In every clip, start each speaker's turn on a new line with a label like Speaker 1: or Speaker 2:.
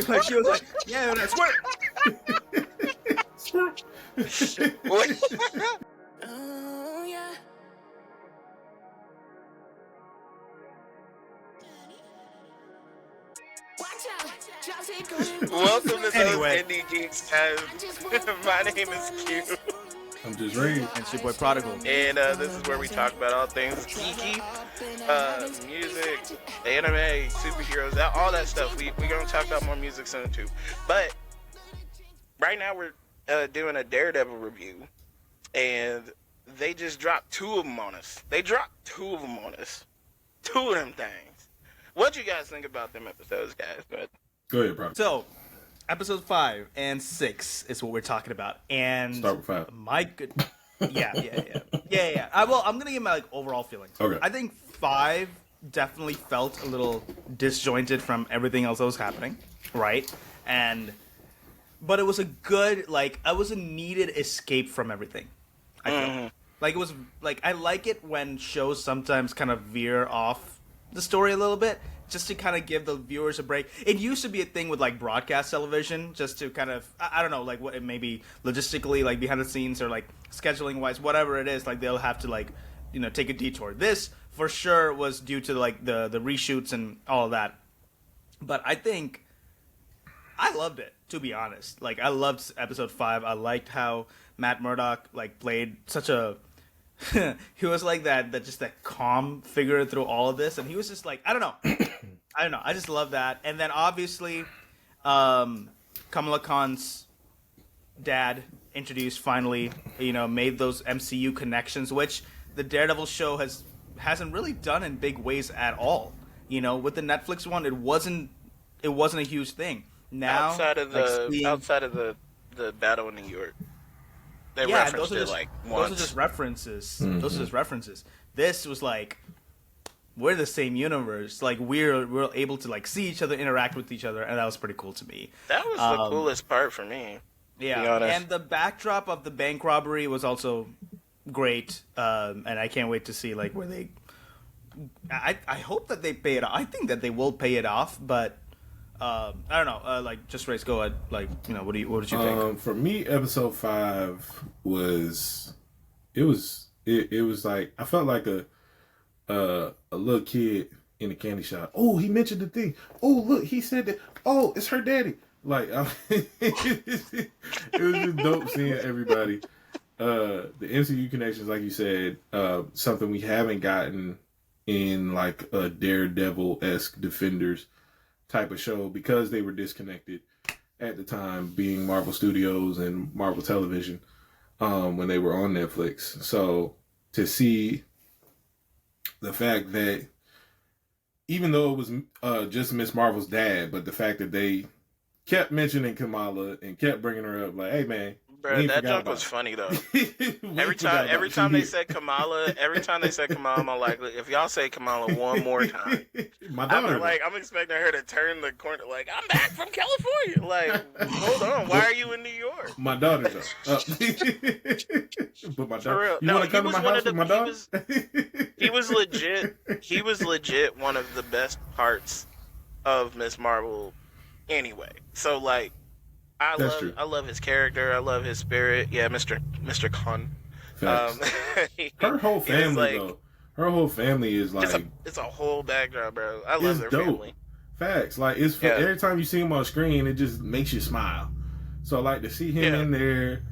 Speaker 1: Like she was like, yeah, that's what.
Speaker 2: Oh, yeah.
Speaker 3: Welcome to
Speaker 1: Anyway.
Speaker 3: Those INDEXGEEKZ, guys. My name is Q,
Speaker 4: I'm JusRzd.
Speaker 1: And it's your boy Prodigyl.
Speaker 3: and this is where we talk about all things geeky, music, anime, superheroes, all that stuff. We're gonna talk about more music soon too. But right now we're doing a Daredevil review, and they just dropped two of them on us. Two of them things. What you guys think about them episodes, guys?
Speaker 4: Go ahead, bro.
Speaker 1: So, episodes 5 and 6 is what we're talking about, and
Speaker 4: Start with 5.
Speaker 1: my good, yeah. I'm gonna give my overall feelings.
Speaker 4: Okay.
Speaker 1: I think 5 definitely felt a little disjointed from everything else that was happening, right? But it was a good, it was a needed escape from everything. I feel like it was I like it when shows sometimes kind of veer off the story a little bit, just to kind of give the viewers a break. It used to be a thing with broadcast television, just to kind of, I don't know, what it may be logistically, behind the scenes, or scheduling wise, whatever it is, they'll have to take a detour. This for sure was due to the reshoots and all of that. But I think I loved it, to be honest. I loved episode 5. I liked how Matt Murdock played such a he was that calm figure through all of this, and he was just I don't know. I just love that. And then obviously, Kamala Khan's dad introduced finally, made those MCU connections, which the Daredevil show hasn't really done in big ways at all. With the Netflix one, it wasn't a huge thing. Now
Speaker 3: outside of the battle in New York. They referenced it once.
Speaker 1: Those are just references.
Speaker 4: Mm-hmm.
Speaker 1: Those are just references. This was we're the same universe. We're able to see each other, interact with each other, and that was pretty cool to me.
Speaker 3: That was the coolest part for me.
Speaker 1: Yeah,
Speaker 3: to be honest.
Speaker 1: And the backdrop of the bank robbery was also great. And I can't wait to see where they. I hope that they pay it off. I think that they will pay it off, but. I don't know. JusRzd, go ahead. What did you think?
Speaker 4: For me, episode 5 was, it was I felt like a little kid in a candy shop. Oh, he mentioned the thing. Oh, look, he said that. Oh, it's her daddy. It was just dope seeing everybody. The MCU connections, like you said, something we haven't gotten in a Daredevil-esque Defenders type of show, because they were disconnected at the time, being Marvel Studios and Marvel Television, when they were on Netflix. So to see the fact that even though it was just Miss Marvel's dad, but the fact that they kept mentioning Kamala and kept bringing her up, hey man,
Speaker 3: bro, that joke was funny though. every time they said Kamala, I'm like, if y'all say Kamala one more time,
Speaker 4: my daughter,
Speaker 3: I'm expecting her to turn the corner, I'm back from California. Hold on, why are you in New York?
Speaker 4: My daughter though. But my daughter, you want to come to my house with my daughter?
Speaker 3: He was legit one of the best parts of Miss Marvel anyway. So I love his character. I love his spirit. Yeah, Mr. Khan.
Speaker 4: Her whole family, though. Her whole family is
Speaker 3: it's a whole backdrop, bro. I love their
Speaker 4: dope.
Speaker 3: family.
Speaker 4: Facts. Every time you see him on screen, it just makes you smile. So to see him in there,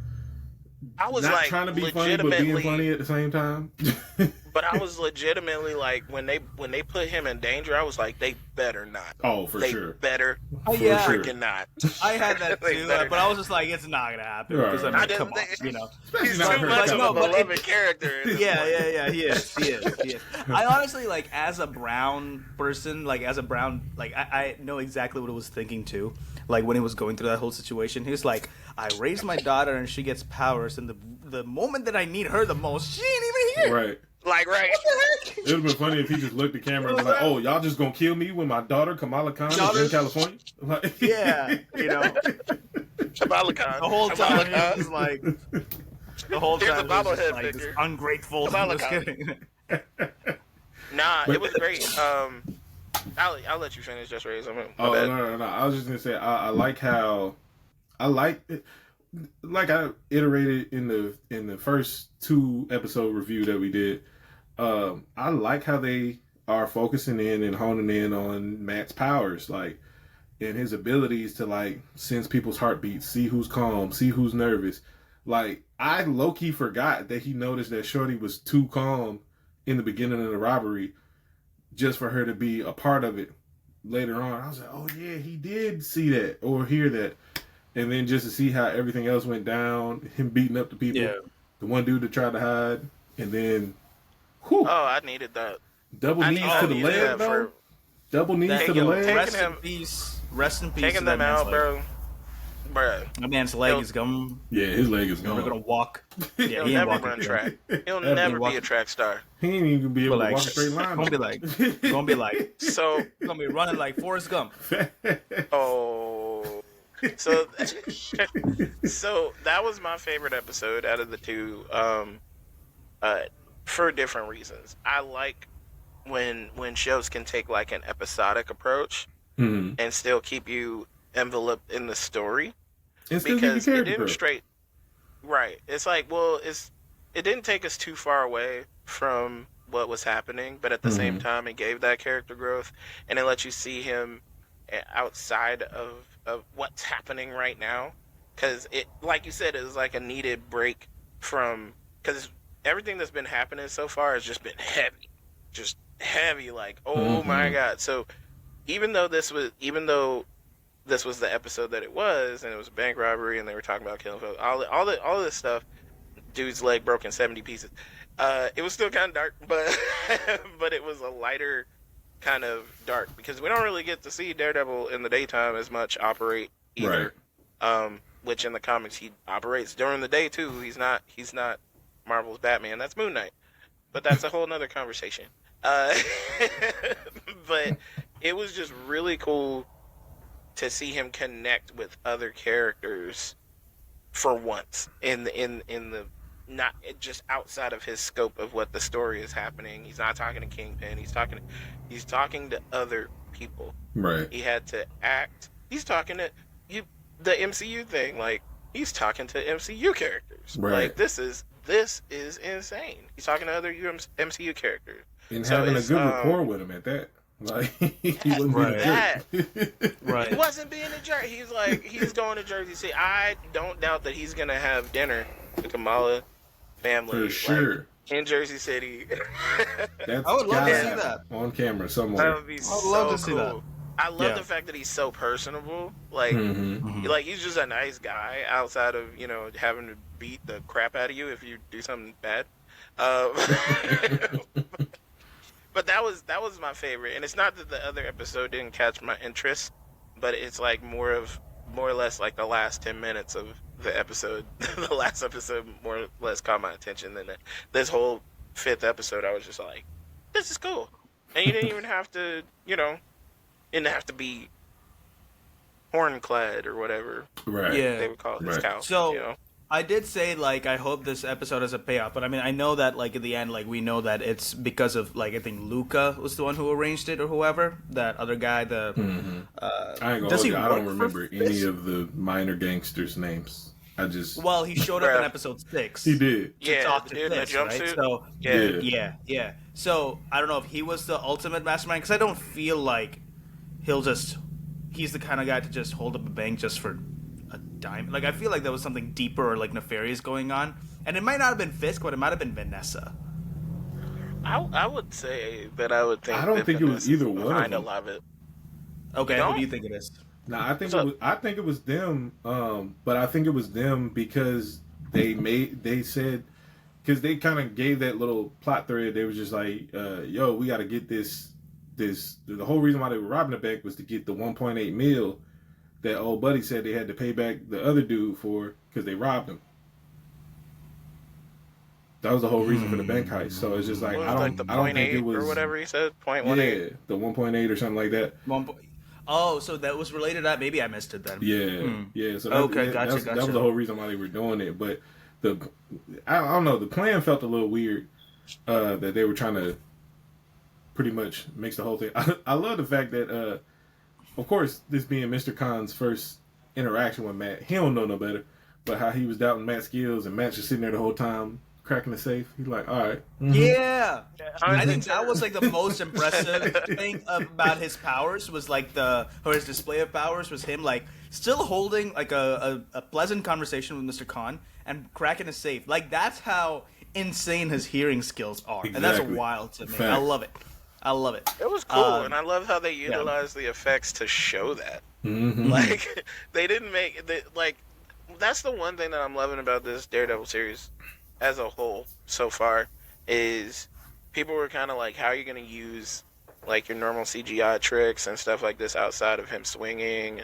Speaker 3: I was
Speaker 4: not trying to be funny, but being funny at the same time.
Speaker 3: But I was legitimately when they put him in danger, I was like, they better not.
Speaker 4: Oh, for sure.
Speaker 3: They better freaking not.
Speaker 1: I had that too, but I was just it's not gonna happen. Because come on,
Speaker 3: He's too much of a beloved character.
Speaker 1: Yeah, he is. I honestly, as a brown person, I know exactly what I was thinking too. When he was going through that whole situation, he was like, I raised my daughter and she gets powers, and the moment that I need her the most, she ain't even here.
Speaker 4: Right.
Speaker 3: Right.
Speaker 1: What the heck?
Speaker 4: It would have been funny if he just looked at the camera and was like, oh, y'all just gonna kill me when my daughter, Kamala Khan, is in California?
Speaker 1: Yeah,
Speaker 3: Kamala Khan.
Speaker 1: The whole time he was the whole
Speaker 3: Here's
Speaker 1: time
Speaker 3: a bobblehead
Speaker 1: he was
Speaker 3: figure.
Speaker 1: just ungrateful.
Speaker 3: Kamala
Speaker 1: Just
Speaker 3: Khan.
Speaker 1: kidding.
Speaker 3: Nah, it was great. I'll let you finish, JusRzd.
Speaker 4: Oh no! I was just gonna say I like how I like it. Like I iterated in the first 2 episode review that we did. I like how they are focusing in and honing in on Matt's powers, like, and his abilities to like sense people's heartbeats, see who's calm, see who's nervous. Like, I low-key forgot that he noticed that Shorty was too calm in the beginning of the robbery just for her to be a part of it later on. I was like, oh yeah, he did see that or hear that. And then just to see how everything else went down, him beating up the people, the one dude that tried to hide, and then, whew,
Speaker 3: oh, I needed that.
Speaker 4: Double knees to the leg, though. Double knees to the leg.
Speaker 1: Rest in peace. Rest in peace.
Speaker 3: Taking them out, bro.
Speaker 1: That man's leg is gone.
Speaker 4: Yeah, his leg is gone.
Speaker 1: We're gonna walk. Yeah,
Speaker 3: he'll never run track. He'll never be a track star.
Speaker 4: He ain't even gonna be able to walk a straight line.
Speaker 1: Gonna be like,
Speaker 3: so
Speaker 1: gonna be running like Forrest Gump.
Speaker 3: Oh. So that was my favorite episode out of the 2, for different reasons. I like when shows can take like an episodic approach and still keep you enveloped in the story, because it didn't straight right. It's like, well, it didn't take us too far away from what was happening, but at the same time, it gave that character growth, and it let you see him outside of what's happening right now, because it, like you said, it was like a needed break from, because everything that's been happening so far has just been heavy, like, oh my god. So even though this was the episode that it was, and it was a bank robbery, and they were talking about killing folks, all this stuff, dude's leg broke in 70 pieces, it was still kind of dark, but but it was a lighter kind of dark, because we don't really get to see Daredevil in the daytime as much operate either. Right. Which in the comics he operates during the day too. He's not Marvel's Batman. That's Moon Knight, but that's a whole nother conversation. But it was just really cool to see him connect with other characters for once in the not just outside of his scope of what the story is happening. He's not talking to Kingpin. He's talking to other people. Right. He had to act. He's talking to the MCU thing. Like, he's talking to MCU characters. Right. Like, this is insane. He's talking to other MCU characters
Speaker 4: and having a good rapport with him at that. Like, he wasn't being a jerk.
Speaker 3: Right. He wasn't being a jerk. He's like, he's going to Jersey City. I don't doubt that he's gonna have dinner with Kamala family
Speaker 4: for sure,
Speaker 3: like, in Jersey City.
Speaker 4: I would love to see that on camera somewhere.
Speaker 3: That would be so cool. I love the fact that he's so personable. Like, like, he's just a nice guy outside of, having to beat the crap out of you if you do something bad. But that was my favorite, and it's not that the other episode didn't catch my interest, but it's like more or less like the last 10 minutes of the episode. The last episode more or less caught my attention than this whole 5th episode. I was just like, this is cool, and you didn't even have to, didn't have to be horn-clad or whatever.
Speaker 4: Right.
Speaker 1: Yeah.
Speaker 3: They would call it this cow.
Speaker 1: So I did say, like, I hope this episode has a payoff, but I mean, I know that, like, at the end, like, we know that it's because of, like, I think Luca was the one who arranged it or whoever. That other guy,
Speaker 4: I ain't gonna hold you. I don't remember any of the minor gangsters' names.
Speaker 1: Well, he showed up in episode 6.
Speaker 4: He did.
Speaker 1: To talk to Fisk, right? So, yeah. So, I don't know if he was the ultimate mastermind, because I don't feel like he's the kind of guy to just hold up a bank just for a dime. Like, I feel like there was something deeper or, like, nefarious going on. And it might not have been Fisk, but it might have been Vanessa.
Speaker 3: I would say that I would think.
Speaker 4: I don't think it was either one of them.
Speaker 3: I love it.
Speaker 1: Okay, who do you think it is?
Speaker 4: No, I think it was them. But I think it was them because they said, because they kind of gave that little plot thread. They were just like, "Yo, we got to get this." The whole reason why they were robbing the bank was to get the 1.8 mil that old buddy said they had to pay back the other dude for because they robbed him. That was the whole reason for the bank heist. So it's just like, I don't think it was,
Speaker 3: or whatever he said, 0.18.
Speaker 4: Yeah, the 1.8 or something like that.
Speaker 1: Oh, so that was related to that? Maybe I missed it then.
Speaker 4: Yeah. So that was the whole reason why they were doing it. But I don't know. The plan felt a little weird that they were trying to pretty much makes the whole thing. I love the fact that, of course, this being Mr. Khan's first interaction with Matt, he don't know no better. But how he was doubting Matt's skills, and Matt's just sitting there the whole time cracking the safe. He's like, all right. Mm-hmm.
Speaker 1: Yeah. I think that was like the most impressive thing about his powers was like his display of powers was him like still holding like a pleasant conversation with Mr. Khan and cracking a safe. Like that's how insane his hearing skills are.
Speaker 4: Exactly.
Speaker 1: And that's wild to me.
Speaker 4: Fact.
Speaker 1: I love it.
Speaker 3: It was cool, and I love how they utilized the effects to show that.
Speaker 4: Mm-hmm.
Speaker 3: Like, they didn't make like. That's the one thing that I'm loving about this Daredevil series, as a whole so far, is people were kind of like, how are you going to use like your normal CGI tricks and stuff like this outside of him swinging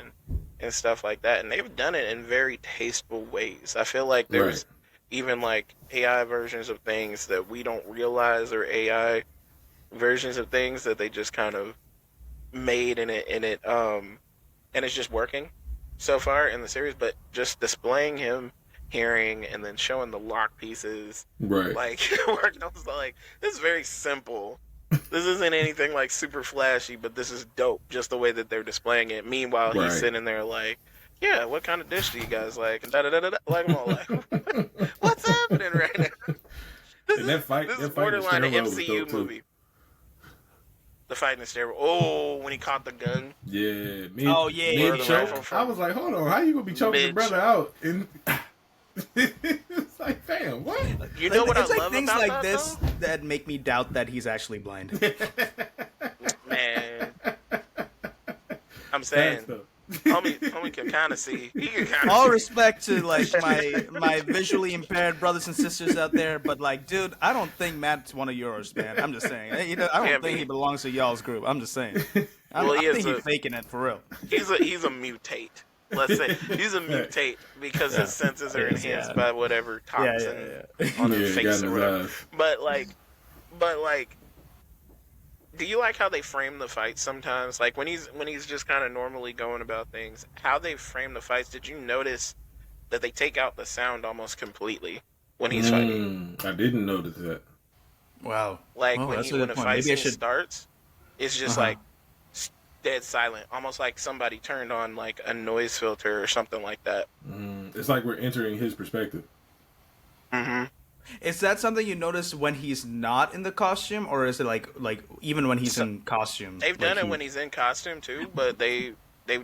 Speaker 3: and stuff like that, and they've done it in very tasteful ways. I feel like there's even like AI versions of things that we don't realize are AI versions of things that they just kind of made and it's just working so far in the series. But just displaying him hearing and then showing the lock pieces, like working, I was like, this is very simple. This isn't anything like super flashy, but this is dope. Just the way that they're displaying it. Meanwhile, he's sitting there like, yeah, what kind of dish do you guys like? And like I'm all like, what's happening right now? This is borderline an MCU movie. The fight in the stairwell. Oh, when he caught the gun.
Speaker 4: Yeah. I was like, hold on, how you gonna be choking your brother out? And it's like, fam, what?
Speaker 3: You know what I
Speaker 1: like
Speaker 3: love
Speaker 1: things
Speaker 3: about
Speaker 1: like
Speaker 3: that,
Speaker 1: this
Speaker 3: though?
Speaker 1: that make me doubt that he's actually blind.
Speaker 3: Man, I'm saying, homie can kind of see. He can kind of.
Speaker 1: All
Speaker 3: see.
Speaker 1: respect to like my visually impaired brothers and sisters out there, but like, dude, I don't think Matt's one of yours, man. I'm just saying. I don't think he belongs to y'all's group. I'm just saying. I think he's faking it for real.
Speaker 3: He's a mutate. Let's say he's a mutate because his senses are enhanced by whatever toxin on his face or whatever. But like, do you like how they frame the fights sometimes? Like when he's just kind of normally going about things, how they frame the fights. Did you notice that they take out the sound almost completely when he's fighting?
Speaker 4: I didn't notice that.
Speaker 1: Wow.
Speaker 3: Like when a fight scene starts, it's just like dead silent, almost like somebody turned on like a noise filter or something like that.
Speaker 4: It's like we're entering his perspective.
Speaker 3: Mm-hmm.
Speaker 1: Is that something you notice when he's not in the costume, or is it like even when he's in costume?
Speaker 3: They've done it when he's in costume too, but they've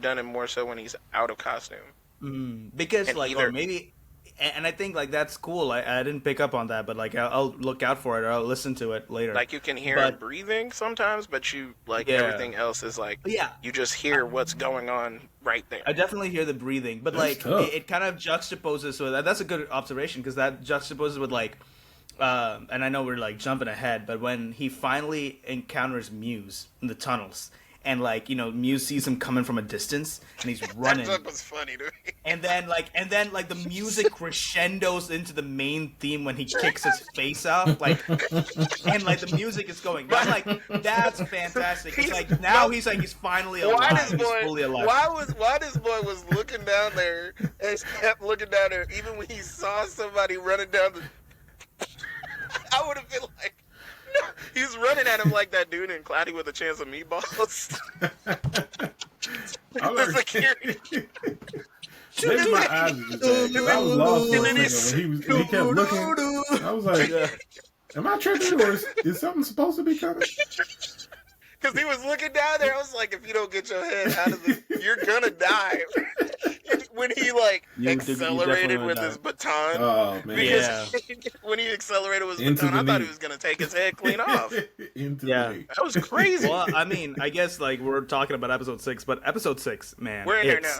Speaker 3: done it more so when he's out of costume.
Speaker 1: Because
Speaker 3: and
Speaker 1: like, or maybe, and I think like that's cool. I didn't pick up on that, but like I'll look out for it, or I'll listen to it later.
Speaker 3: Like you can hear him breathing sometimes, but you everything else is like you just hear what's going on right there.
Speaker 1: I definitely hear the breathing, but
Speaker 4: That's
Speaker 1: like it kind of juxtaposes. So that's a good observation, because that juxtaposes with like, and I know we're like jumping ahead, but when he finally encounters Muse in the tunnels. And like, Muse sees him coming from a distance, and he's running.
Speaker 3: That was funny to me.
Speaker 1: And then the music crescendos into the main theme when he kicks his face off, and the music is going. I'm like, that's fantastic. It's like now he's finally alive. He's fully alive.
Speaker 3: Why this boy was looking down there and kept looking down there, even when he saw somebody running down the. I would have been like. No, he's running at him like that dude in Cloudy with a Chance of Meatballs. The security.
Speaker 4: Maybe my eyes are just bad, 'cause I was lost for a second when he kept looking. I was like, am I tripping, or is something supposed to be coming?
Speaker 3: Because he was looking down there, I was like, if you don't get your head out of this, you're gonna die. When he accelerated with his baton.
Speaker 4: Oh man!
Speaker 3: When he accelerated with his baton, I thought he was gonna take his head clean off. That was crazy.
Speaker 1: Well, I mean, I guess like we're talking about episode 6, but episode 6, man,
Speaker 3: we're in there now.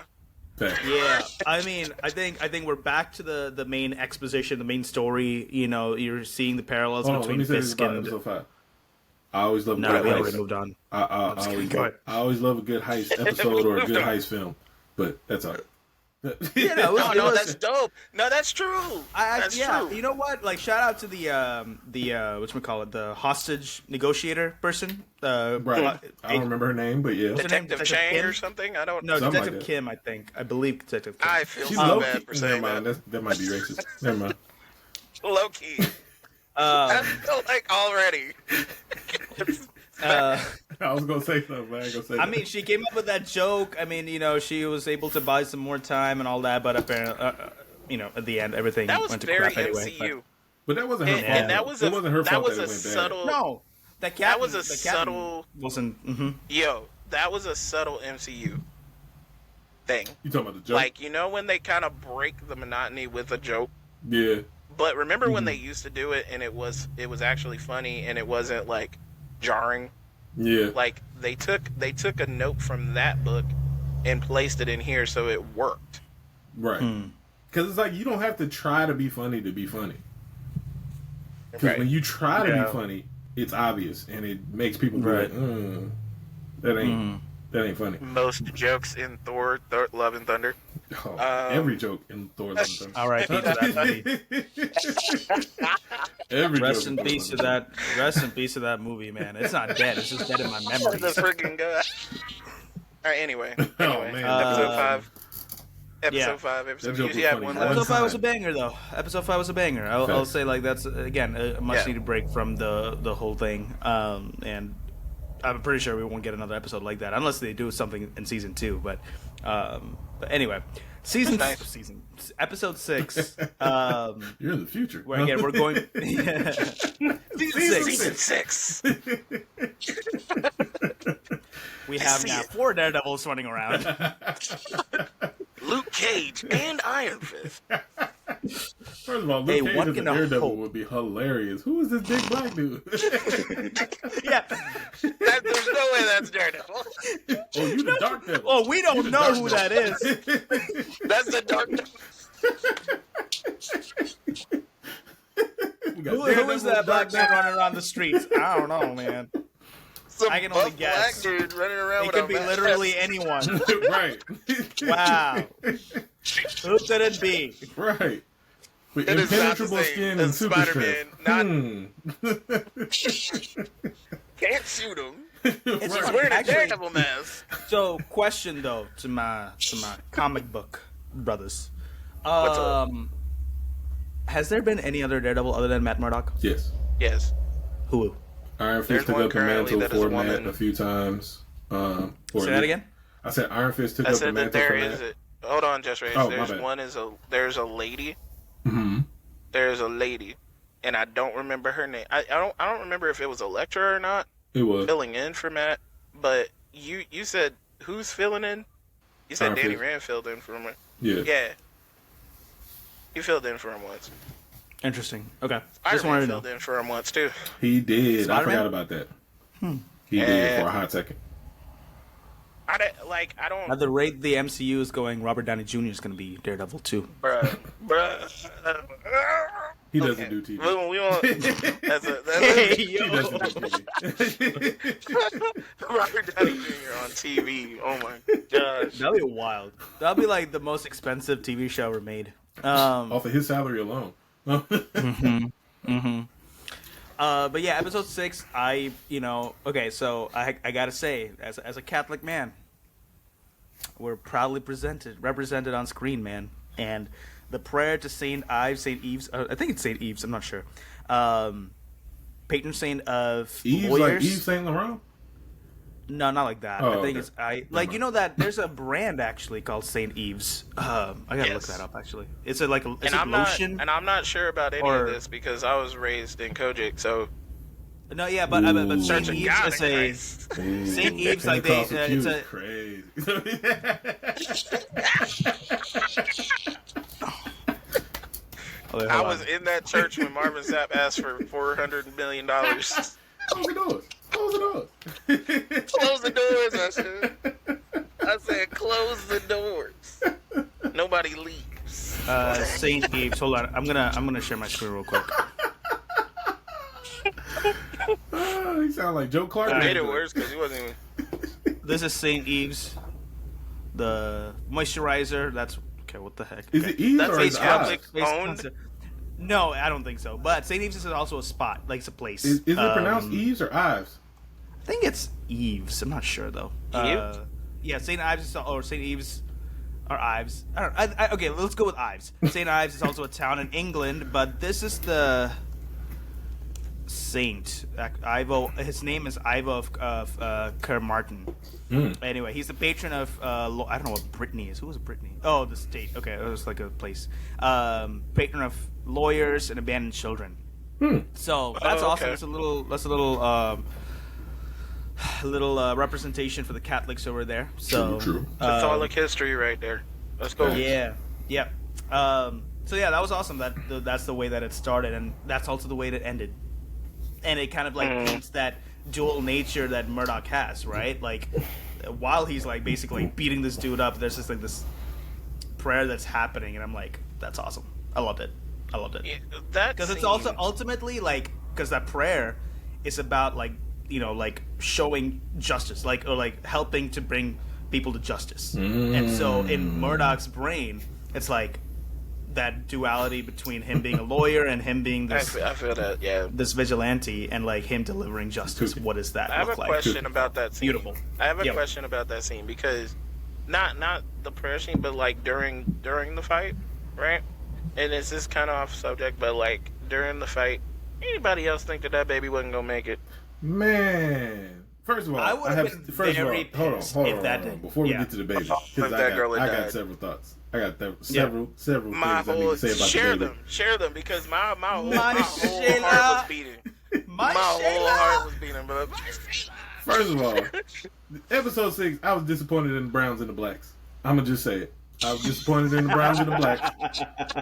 Speaker 1: Yeah, I mean, I think we're back to the main exposition, the main story. You're seeing the parallels between Fisk and
Speaker 4: episode 5. I always love a
Speaker 1: good
Speaker 4: heist.
Speaker 1: already moved on.
Speaker 4: I always love a good heist episode or a good heist film, but that's all right.
Speaker 3: No, that's dope. No, that's true. That's true.
Speaker 1: You know what? Like, shout out to the whatchamacallit, the hostage negotiator person.
Speaker 4: Right. I don't remember her name, but yeah.
Speaker 3: Detective Chang or something? I don't know.
Speaker 1: No, Detective Kim, I think. I believe Detective Kim.
Speaker 3: I feel so bad for saying
Speaker 4: that. That might be racist. Never mind.
Speaker 3: Low key. I feel like already.
Speaker 4: I was gonna say something, but I ain't gonna say.
Speaker 1: I mean, she came up with that joke. I mean, she was able to buy some more time and all that, but apparently, at the end, everything
Speaker 3: That was
Speaker 1: went to
Speaker 3: very
Speaker 1: crap anyway.
Speaker 3: MCU.
Speaker 4: But that wasn't her fault.
Speaker 3: And that was
Speaker 4: it wasn't her fault
Speaker 3: that was
Speaker 4: that
Speaker 3: a
Speaker 4: it went bad.
Speaker 3: subtle.
Speaker 1: No,
Speaker 3: That was a subtle.
Speaker 1: Wasn't. Mm-hmm.
Speaker 3: Yo, that was a subtle MCU thing.
Speaker 4: You talking about the joke?
Speaker 3: Like, when they kind of break the monotony with a joke.
Speaker 4: Yeah.
Speaker 3: But remember when they used to do it and it was actually funny and it wasn't like jarring?
Speaker 4: Yeah.
Speaker 3: Like they took a note from that book and placed it in here so it worked.
Speaker 4: Right. Because it's like you don't have to try to be funny to be funny. Because
Speaker 3: Right.
Speaker 4: when you try to be funny, it's obvious and it makes people be like, that ain't funny.
Speaker 3: Most jokes in Thor, Love and Thunder.
Speaker 4: Oh, every joke in Thor: Love and Thunder.
Speaker 1: R.I.P. to that movie.
Speaker 4: Every
Speaker 1: Rest
Speaker 4: joke
Speaker 1: in peace to that. Rest in peace to that movie, man. It's not dead. It's just dead in my
Speaker 3: The
Speaker 1: memories.
Speaker 3: freaking guy. All right. Anyway.
Speaker 4: Man.
Speaker 3: Episode 5.
Speaker 1: yeah.
Speaker 3: Episode 5. Episode.
Speaker 4: That joke
Speaker 3: Usually
Speaker 4: was
Speaker 3: have
Speaker 4: funny.
Speaker 3: one
Speaker 4: One
Speaker 3: left.
Speaker 1: Episode 5 was a
Speaker 4: time.
Speaker 1: banger, though. Episode 5 was a banger. I'll
Speaker 4: Facts.
Speaker 1: say like that's again a much needed break from the whole thing. And I'm pretty sure we won't get another episode like that unless they do something in season 2. But anyway, episode 6.
Speaker 4: You're in the future.
Speaker 1: Where again we're going.
Speaker 3: Season 6.
Speaker 1: We have now 4 Daredevils running around.
Speaker 3: Luke Cage and Iron Fist.
Speaker 4: First of all,
Speaker 1: Hey,
Speaker 4: Luke Cage
Speaker 1: what
Speaker 4: as a
Speaker 1: can I
Speaker 4: Daredevil
Speaker 1: hope?
Speaker 4: would be hilarious. Who is this big black dude?
Speaker 1: Yeah.
Speaker 3: There's no way that's Daredevil.
Speaker 4: Oh, you the Dark Devil.
Speaker 1: Oh, we don't know who that is.
Speaker 3: That's the Dark Devil.
Speaker 4: We got
Speaker 1: Who
Speaker 4: Daredevil,
Speaker 1: is that black
Speaker 4: Dark
Speaker 1: man running around the streets? I don't know, man.
Speaker 3: Some
Speaker 1: I can only
Speaker 3: buff
Speaker 1: guess.
Speaker 3: black dude running around
Speaker 1: It
Speaker 3: with
Speaker 1: could
Speaker 3: a
Speaker 1: be
Speaker 3: mask.
Speaker 1: literally anyone.
Speaker 4: Devil. Right.
Speaker 1: Wow. Who could it be?
Speaker 4: Right. With
Speaker 3: It is not the
Speaker 4: impenetrable
Speaker 3: same
Speaker 4: skin
Speaker 3: as
Speaker 4: and super
Speaker 3: Spider-Man,
Speaker 4: strength.
Speaker 3: Can't shoot him.
Speaker 1: It's
Speaker 3: He's wearing a
Speaker 1: actually-
Speaker 3: Daredevil mask.
Speaker 1: So, question though to my comic book brothers.
Speaker 3: What's up?
Speaker 1: Has there been any other Daredevil other than Matt Murdock?
Speaker 4: Yes.
Speaker 3: Yes.
Speaker 1: Who?
Speaker 4: Iron Fist
Speaker 3: There's
Speaker 4: took
Speaker 3: one
Speaker 4: up the
Speaker 3: currently
Speaker 4: mantle
Speaker 3: that is a
Speaker 4: for Matt
Speaker 3: woman.
Speaker 4: a few times.
Speaker 1: Say that again?
Speaker 4: I said Iron Fist took
Speaker 3: I
Speaker 4: up the
Speaker 3: said that
Speaker 4: mantle
Speaker 3: there
Speaker 4: for
Speaker 3: is
Speaker 4: Matt.
Speaker 3: hold on, JusRzd.
Speaker 4: Oh, my
Speaker 3: There's
Speaker 4: bad.
Speaker 3: there's a lady.
Speaker 4: Mm-hmm.
Speaker 3: There's a lady, and I don't remember her name. I don't remember if it was Elektra or not
Speaker 4: It was.
Speaker 3: filling in for Matt. But you said who's filling in? You said
Speaker 4: Iron
Speaker 3: Danny
Speaker 4: Fist.
Speaker 3: Rand filled in for him.
Speaker 4: Yeah.
Speaker 3: Yeah. He filled in for him once.
Speaker 1: Interesting. Okay.
Speaker 3: Iron
Speaker 1: Just wanted
Speaker 3: Man
Speaker 1: to know.
Speaker 3: filled in for him once too.
Speaker 4: He did. I
Speaker 1: Spider-Man?
Speaker 4: forgot about that. He did for a hot second.
Speaker 3: I don't,
Speaker 1: At the rate the MCU is going, Robert Downey Jr. is going to be Daredevil too.
Speaker 3: bruh.
Speaker 4: He doesn't do TV.
Speaker 3: We won't. That's
Speaker 1: Hey,
Speaker 4: He
Speaker 1: yo.
Speaker 4: doesn't do TV.
Speaker 3: Robert Downey Jr. on TV. Oh my gosh.
Speaker 1: That'll be wild. That'll be like the most expensive TV show ever made.
Speaker 4: Off of his salary alone.
Speaker 1: But yeah, episode 6, okay, so I gotta say, as a Catholic man, we're proudly represented on screen, man. And the prayer to St. Eves, I think it's St. Eves, I'm not sure. Patron saint of
Speaker 4: Eve's
Speaker 1: lawyers.
Speaker 4: like Yves Saint Laurent?
Speaker 1: No, not like that.
Speaker 4: Oh,
Speaker 1: I think
Speaker 4: okay.
Speaker 1: it's you know that there's a brand actually called St. Eves. I gotta look
Speaker 3: Yes.
Speaker 1: that up actually. It's a like a
Speaker 3: And I'm
Speaker 1: lotion.
Speaker 3: I'm not sure about any
Speaker 1: Or-
Speaker 3: of this because I was raised in Kojic, so
Speaker 1: No, yeah, but
Speaker 4: Ooh.
Speaker 1: Saint
Speaker 3: Church of
Speaker 1: Eves
Speaker 3: God
Speaker 1: is
Speaker 3: in
Speaker 1: a
Speaker 3: Christ.
Speaker 1: St. Eves, like they,
Speaker 4: Pentecostal
Speaker 1: it's
Speaker 4: Jews,
Speaker 1: a-
Speaker 4: crazy.
Speaker 3: I was in that church when Marvin Sapp asked for $400 million.
Speaker 4: Close the doors. Close the doors.
Speaker 3: Close the doors, I said. I said, close the doors. Nobody leaves.
Speaker 1: St. Eves. Hold on, I'm gonna share my screen real quick.
Speaker 4: Oh, he sound like Joe Clark.
Speaker 3: It made it worse because he wasn't even.
Speaker 1: This is St. Eves, the moisturizer. That's okay. What the heck?
Speaker 4: Is
Speaker 1: Okay.
Speaker 4: it Eve
Speaker 3: That's
Speaker 4: or
Speaker 3: face
Speaker 4: is it
Speaker 3: public.
Speaker 4: Ives?
Speaker 3: Owned?
Speaker 1: No, I don't think so. But St. Eves is also a spot, like it's a place.
Speaker 4: Is it pronounced Eves or Ives?
Speaker 1: I think it's Eves. I'm not sure though.
Speaker 3: Eve?
Speaker 1: Yeah, St. Ives or St. Eves or Ives. I don't. Okay, let's go with Ives. St. Ives is also a town in England, but this is the saint. Ivo. His name is Ivo of Kerr Martin. Anyway, he's the patron of I don't know what Brittany is. Who is Brittany? Oh, the state. Okay, it was like a place. Patron of lawyers and abandoned children. So that's awesome. That's a little representation for the Catholics over there. So
Speaker 4: True.
Speaker 3: Catholic history right there. Let's go.
Speaker 1: Yeah. So yeah, that was awesome. That's the way that it started, and that's also the way that it ended. And it kind of like paints that dual nature that Murdoch has, right? Like, while he's like basically beating this dude up, there's just like this prayer that's happening, and I'm like, that's awesome. I loved it.
Speaker 3: Yeah, that
Speaker 1: Because it's also ultimately like, because that prayer is about like, you know, like showing justice, like, or like helping to bring people to justice. And so in Murdoch's brain, it's like that duality between him being a lawyer and him being this,
Speaker 3: I feel that, yeah.
Speaker 1: this vigilante, and like him delivering justice. What does that
Speaker 3: I have
Speaker 1: look
Speaker 3: a
Speaker 1: like?
Speaker 3: question about that scene.
Speaker 1: Beautiful.
Speaker 3: I have a question about that scene because not the prayer scene, but like during the fight, right? And it's just kind of off subject, but like during the fight, anybody else think that baby wasn't gonna make it?
Speaker 4: Man, first of all,
Speaker 1: I would have been very pissed
Speaker 4: hold
Speaker 1: if
Speaker 4: on,
Speaker 1: that
Speaker 4: hold on.
Speaker 1: did.
Speaker 4: Before we
Speaker 1: Yeah.
Speaker 4: get to the baby,
Speaker 3: If
Speaker 4: because
Speaker 3: that girl had
Speaker 4: I got
Speaker 3: died.
Speaker 4: several thoughts. I got several things I need to say about
Speaker 3: share
Speaker 4: the baby.
Speaker 3: share them because my whole
Speaker 1: My
Speaker 3: heart
Speaker 1: Sheila.
Speaker 3: was beating.
Speaker 1: My
Speaker 3: whole heart was beating, but
Speaker 4: First of all, episode 6, I was disappointed in the Browns and the Blacks. I'm gonna just say it. I was disappointed in the Browns and the Blacks.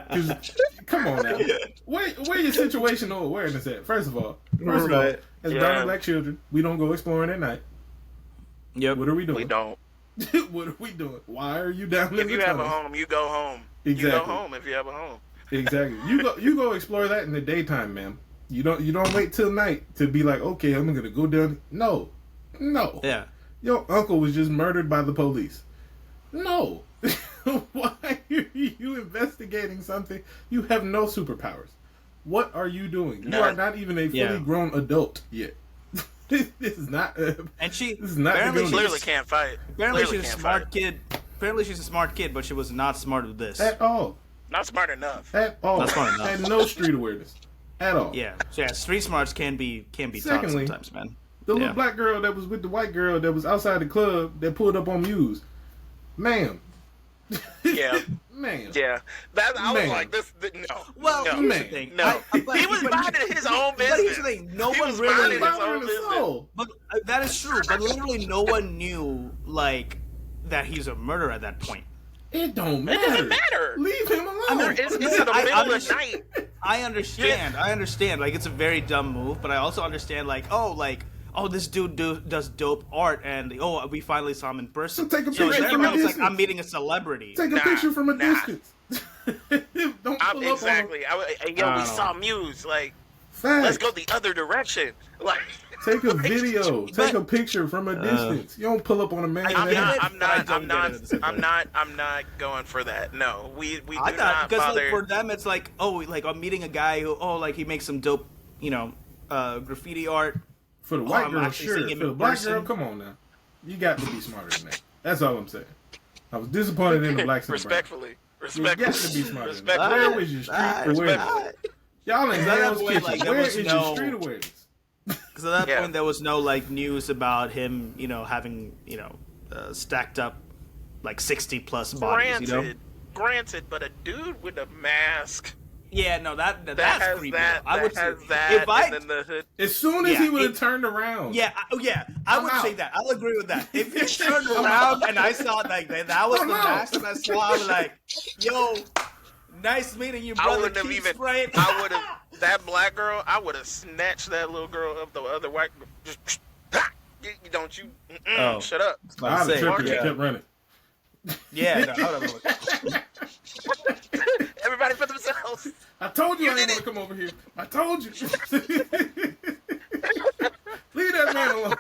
Speaker 4: 'Cause, come on now, where your situational awareness at? First of all, as brown and black children, we don't go exploring at night.
Speaker 1: Yep.
Speaker 4: What are we doing?
Speaker 3: we don't.
Speaker 4: What are we doing? Why are you down in
Speaker 3: If
Speaker 4: the
Speaker 3: you have a
Speaker 4: tunnels?
Speaker 3: home, you go home.
Speaker 4: Exactly.
Speaker 3: You go home if you have a home.
Speaker 4: Exactly. You go explore that in the daytime, ma'am. You don't wait till night to be like, okay, I'm gonna go down. No.
Speaker 1: Yeah.
Speaker 4: Your uncle was just murdered by the police. No. Why are you investigating something? You have no superpowers. What are you doing? You are not even a fully grown adult yet. This is not.
Speaker 1: And she
Speaker 4: This is not
Speaker 1: apparently
Speaker 4: the
Speaker 3: Clearly can't fight.
Speaker 1: Apparently
Speaker 3: Clearly
Speaker 1: she's a
Speaker 3: can't
Speaker 1: smart
Speaker 3: fight.
Speaker 1: kid. Apparently she's a smart kid, but she was not smart with this.
Speaker 4: at all.
Speaker 3: Not smart enough.
Speaker 4: At all.
Speaker 1: Not smart enough.
Speaker 4: Had no street awareness. At all.
Speaker 1: Yeah. So yeah, street smarts can be taught
Speaker 4: Secondly,
Speaker 1: sometimes, man.
Speaker 4: The little black girl that was with the white girl that was outside the club that pulled up on Muse. Ma'am.
Speaker 3: Yeah.
Speaker 4: Ma'am.
Speaker 3: Yeah. I was
Speaker 4: Man.
Speaker 3: like, no.
Speaker 1: Well,
Speaker 3: no.
Speaker 1: here's the thing.
Speaker 3: No. He was minding his own business.
Speaker 1: But here's the thing. No
Speaker 3: He
Speaker 1: one
Speaker 3: was
Speaker 1: really.
Speaker 3: minding his
Speaker 4: Father
Speaker 3: own
Speaker 4: and the
Speaker 3: business.
Speaker 4: soul.
Speaker 1: But that is true. But literally, no one knew like that he's a murderer at that point.
Speaker 4: It don't matter.
Speaker 3: It doesn't matter.
Speaker 4: Leave him alone.
Speaker 1: I mean,
Speaker 3: It's in the middle of the night.
Speaker 1: I understand. Like, it's a very dumb move, but I also understand, like, this dude does dope art, and we finally saw him in person.
Speaker 4: So take a picture
Speaker 1: to
Speaker 4: from a
Speaker 1: everyone, it's like
Speaker 4: distance.
Speaker 1: I'm meeting a celebrity.
Speaker 4: Take a picture from a distance. Don't pull up
Speaker 3: Exactly.
Speaker 4: on
Speaker 3: We saw Muse. Like,
Speaker 4: Facts.
Speaker 3: let's go the other direction. Like,
Speaker 4: Take a video. Take a picture from a distance. You don't pull up on a man.
Speaker 3: I'm not going for that. No, we do
Speaker 1: I
Speaker 3: not
Speaker 1: thought because
Speaker 3: bother.
Speaker 1: like, for them it's like I'm meeting a guy who he makes some dope graffiti art.
Speaker 4: For the white
Speaker 1: I'm
Speaker 4: girl,
Speaker 1: actually
Speaker 4: sure.
Speaker 1: seeing
Speaker 4: For
Speaker 1: him
Speaker 4: the
Speaker 1: in
Speaker 4: black
Speaker 1: person.
Speaker 4: girl, come on now. You got to be smarter than that. That's all I'm saying. I was disappointed in the blacks and the browns.
Speaker 3: Respectfully.
Speaker 4: You got to be smarter than that.
Speaker 3: Respectfully.
Speaker 4: Where was your street awareness? Y'all in
Speaker 1: At that
Speaker 4: Hell's
Speaker 1: point,
Speaker 4: Kitchen.
Speaker 1: like, there
Speaker 4: Where
Speaker 1: was
Speaker 4: is
Speaker 1: no-
Speaker 4: your street awareness?
Speaker 1: Because at that
Speaker 3: Yeah.
Speaker 1: point there was no like news about him having stacked up like 60 plus bodies.
Speaker 3: Granted, but a dude with a mask
Speaker 1: Yeah, no, that's
Speaker 3: has
Speaker 1: creepy.
Speaker 3: that.
Speaker 1: I would
Speaker 3: has
Speaker 1: say
Speaker 3: that.
Speaker 1: if I
Speaker 3: and then the hood.
Speaker 4: As soon as
Speaker 1: Yeah,
Speaker 4: he would have
Speaker 1: it-
Speaker 4: turned around.
Speaker 1: I would
Speaker 4: out.
Speaker 1: say that. I'll agree with that. If he turned around and I saw like that was
Speaker 4: I'm
Speaker 1: the
Speaker 4: out.
Speaker 1: mask and I saw, I was like, "Yo, nice meeting you,
Speaker 3: I
Speaker 1: brother."
Speaker 3: wouldn't have
Speaker 1: Keep
Speaker 3: even.
Speaker 1: spraying.
Speaker 3: I would have. That black girl. I would have snatched that little girl up the other white. Just. Don't you?
Speaker 1: Oh.
Speaker 3: Shut up.
Speaker 4: I'd have
Speaker 1: Say,
Speaker 4: tripped and
Speaker 1: yeah.
Speaker 4: kept running.
Speaker 1: Yeah, no, I would have.
Speaker 3: Everybody for themselves.
Speaker 4: I told you I
Speaker 3: did
Speaker 4: didn't want to come over here. I told you. Leave that man alone.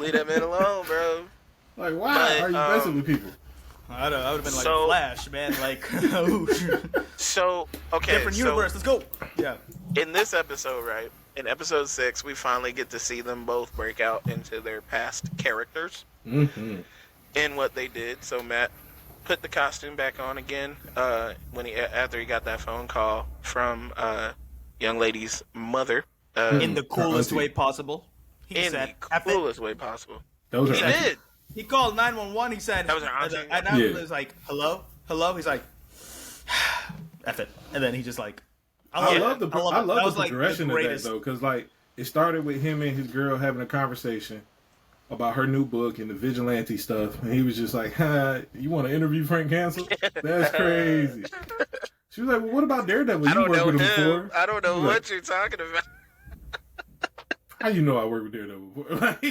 Speaker 3: Leave that man alone, bro.
Speaker 4: Like, why
Speaker 3: But,
Speaker 4: are you messing with people?
Speaker 1: I would have been like
Speaker 3: So-
Speaker 1: Flash, man. Like, ooh.
Speaker 3: So okay.
Speaker 1: different
Speaker 3: so
Speaker 1: universe. Let's go. Yeah.
Speaker 3: in this episode, right? In episode 6, we finally get to see them both break out into their past characters
Speaker 4: Mm-hmm.
Speaker 3: and what they did. So Matt put the costume back on again when after he got that phone call from young lady's mother.
Speaker 1: In the coolest way possible. He
Speaker 3: In
Speaker 1: said,
Speaker 3: the
Speaker 1: "F it."
Speaker 3: coolest way possible.
Speaker 4: That was
Speaker 3: He
Speaker 4: her auntie.
Speaker 3: did.
Speaker 1: He called 911. He said,
Speaker 3: That was her auntie?
Speaker 1: and I
Speaker 4: Yeah.
Speaker 1: was like, hello? He's like, F it. And then he just like,
Speaker 4: I love the
Speaker 1: That was, like, the
Speaker 4: progression of that
Speaker 1: greatest.
Speaker 4: though, because like it started with him and his girl having a conversation about her new book and the vigilante stuff, and he was just like, "You want to interview Frank Cancel? That's crazy." She was like, "Well, what about Daredevil?
Speaker 3: I
Speaker 4: You
Speaker 3: don't
Speaker 4: worked
Speaker 3: know
Speaker 4: with him
Speaker 3: him.
Speaker 4: before."
Speaker 3: I don't know
Speaker 4: He was
Speaker 3: what
Speaker 4: like,
Speaker 3: you're talking about.
Speaker 4: How you know I worked with Daredevil before? Like,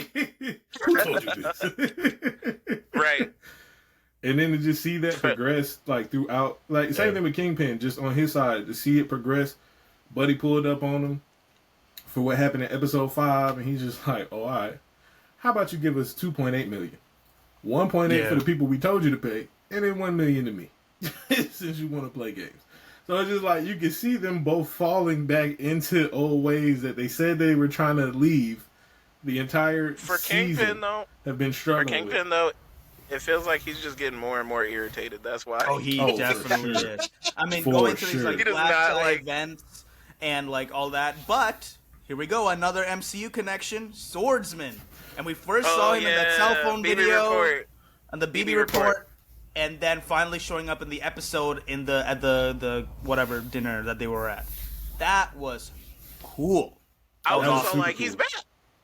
Speaker 4: who told you this?
Speaker 3: Right.
Speaker 4: And then to just see that progress, like throughout, like same thing with Kingpin, just on his side, to see it progress. Buddy pulled up on him for what happened in episode 5, and he's just like, "Oh, all right. How about you give us 2.8 million? 1.8 for the people we told you to pay, and then 1 million to me, since you want to play games." So it's just like you can see them both falling back into old ways that they said they were trying to leave. The entire
Speaker 3: For
Speaker 4: season
Speaker 3: Kingpin, though,
Speaker 4: have been struggling. with.
Speaker 3: It feels like he's just getting more and more irritated. That's why.
Speaker 1: oh, he
Speaker 4: Oh, for
Speaker 1: definitely
Speaker 4: sure.
Speaker 1: is. I mean,
Speaker 4: For
Speaker 1: going to these
Speaker 4: sure.
Speaker 1: like
Speaker 3: He does
Speaker 1: black
Speaker 3: not,
Speaker 1: tie
Speaker 3: like-
Speaker 1: events and like all that. But here we go, another MCU connection, Swordsman. And we first saw him in that cell phone
Speaker 3: BB
Speaker 1: video.
Speaker 3: Report.
Speaker 1: On the BB
Speaker 3: BB
Speaker 1: report,
Speaker 3: report.
Speaker 1: and then finally showing up in the episode at the whatever dinner that they were at. That was cool.
Speaker 3: I was
Speaker 1: That was
Speaker 3: also
Speaker 4: super
Speaker 3: like, he's
Speaker 4: cool.
Speaker 3: back.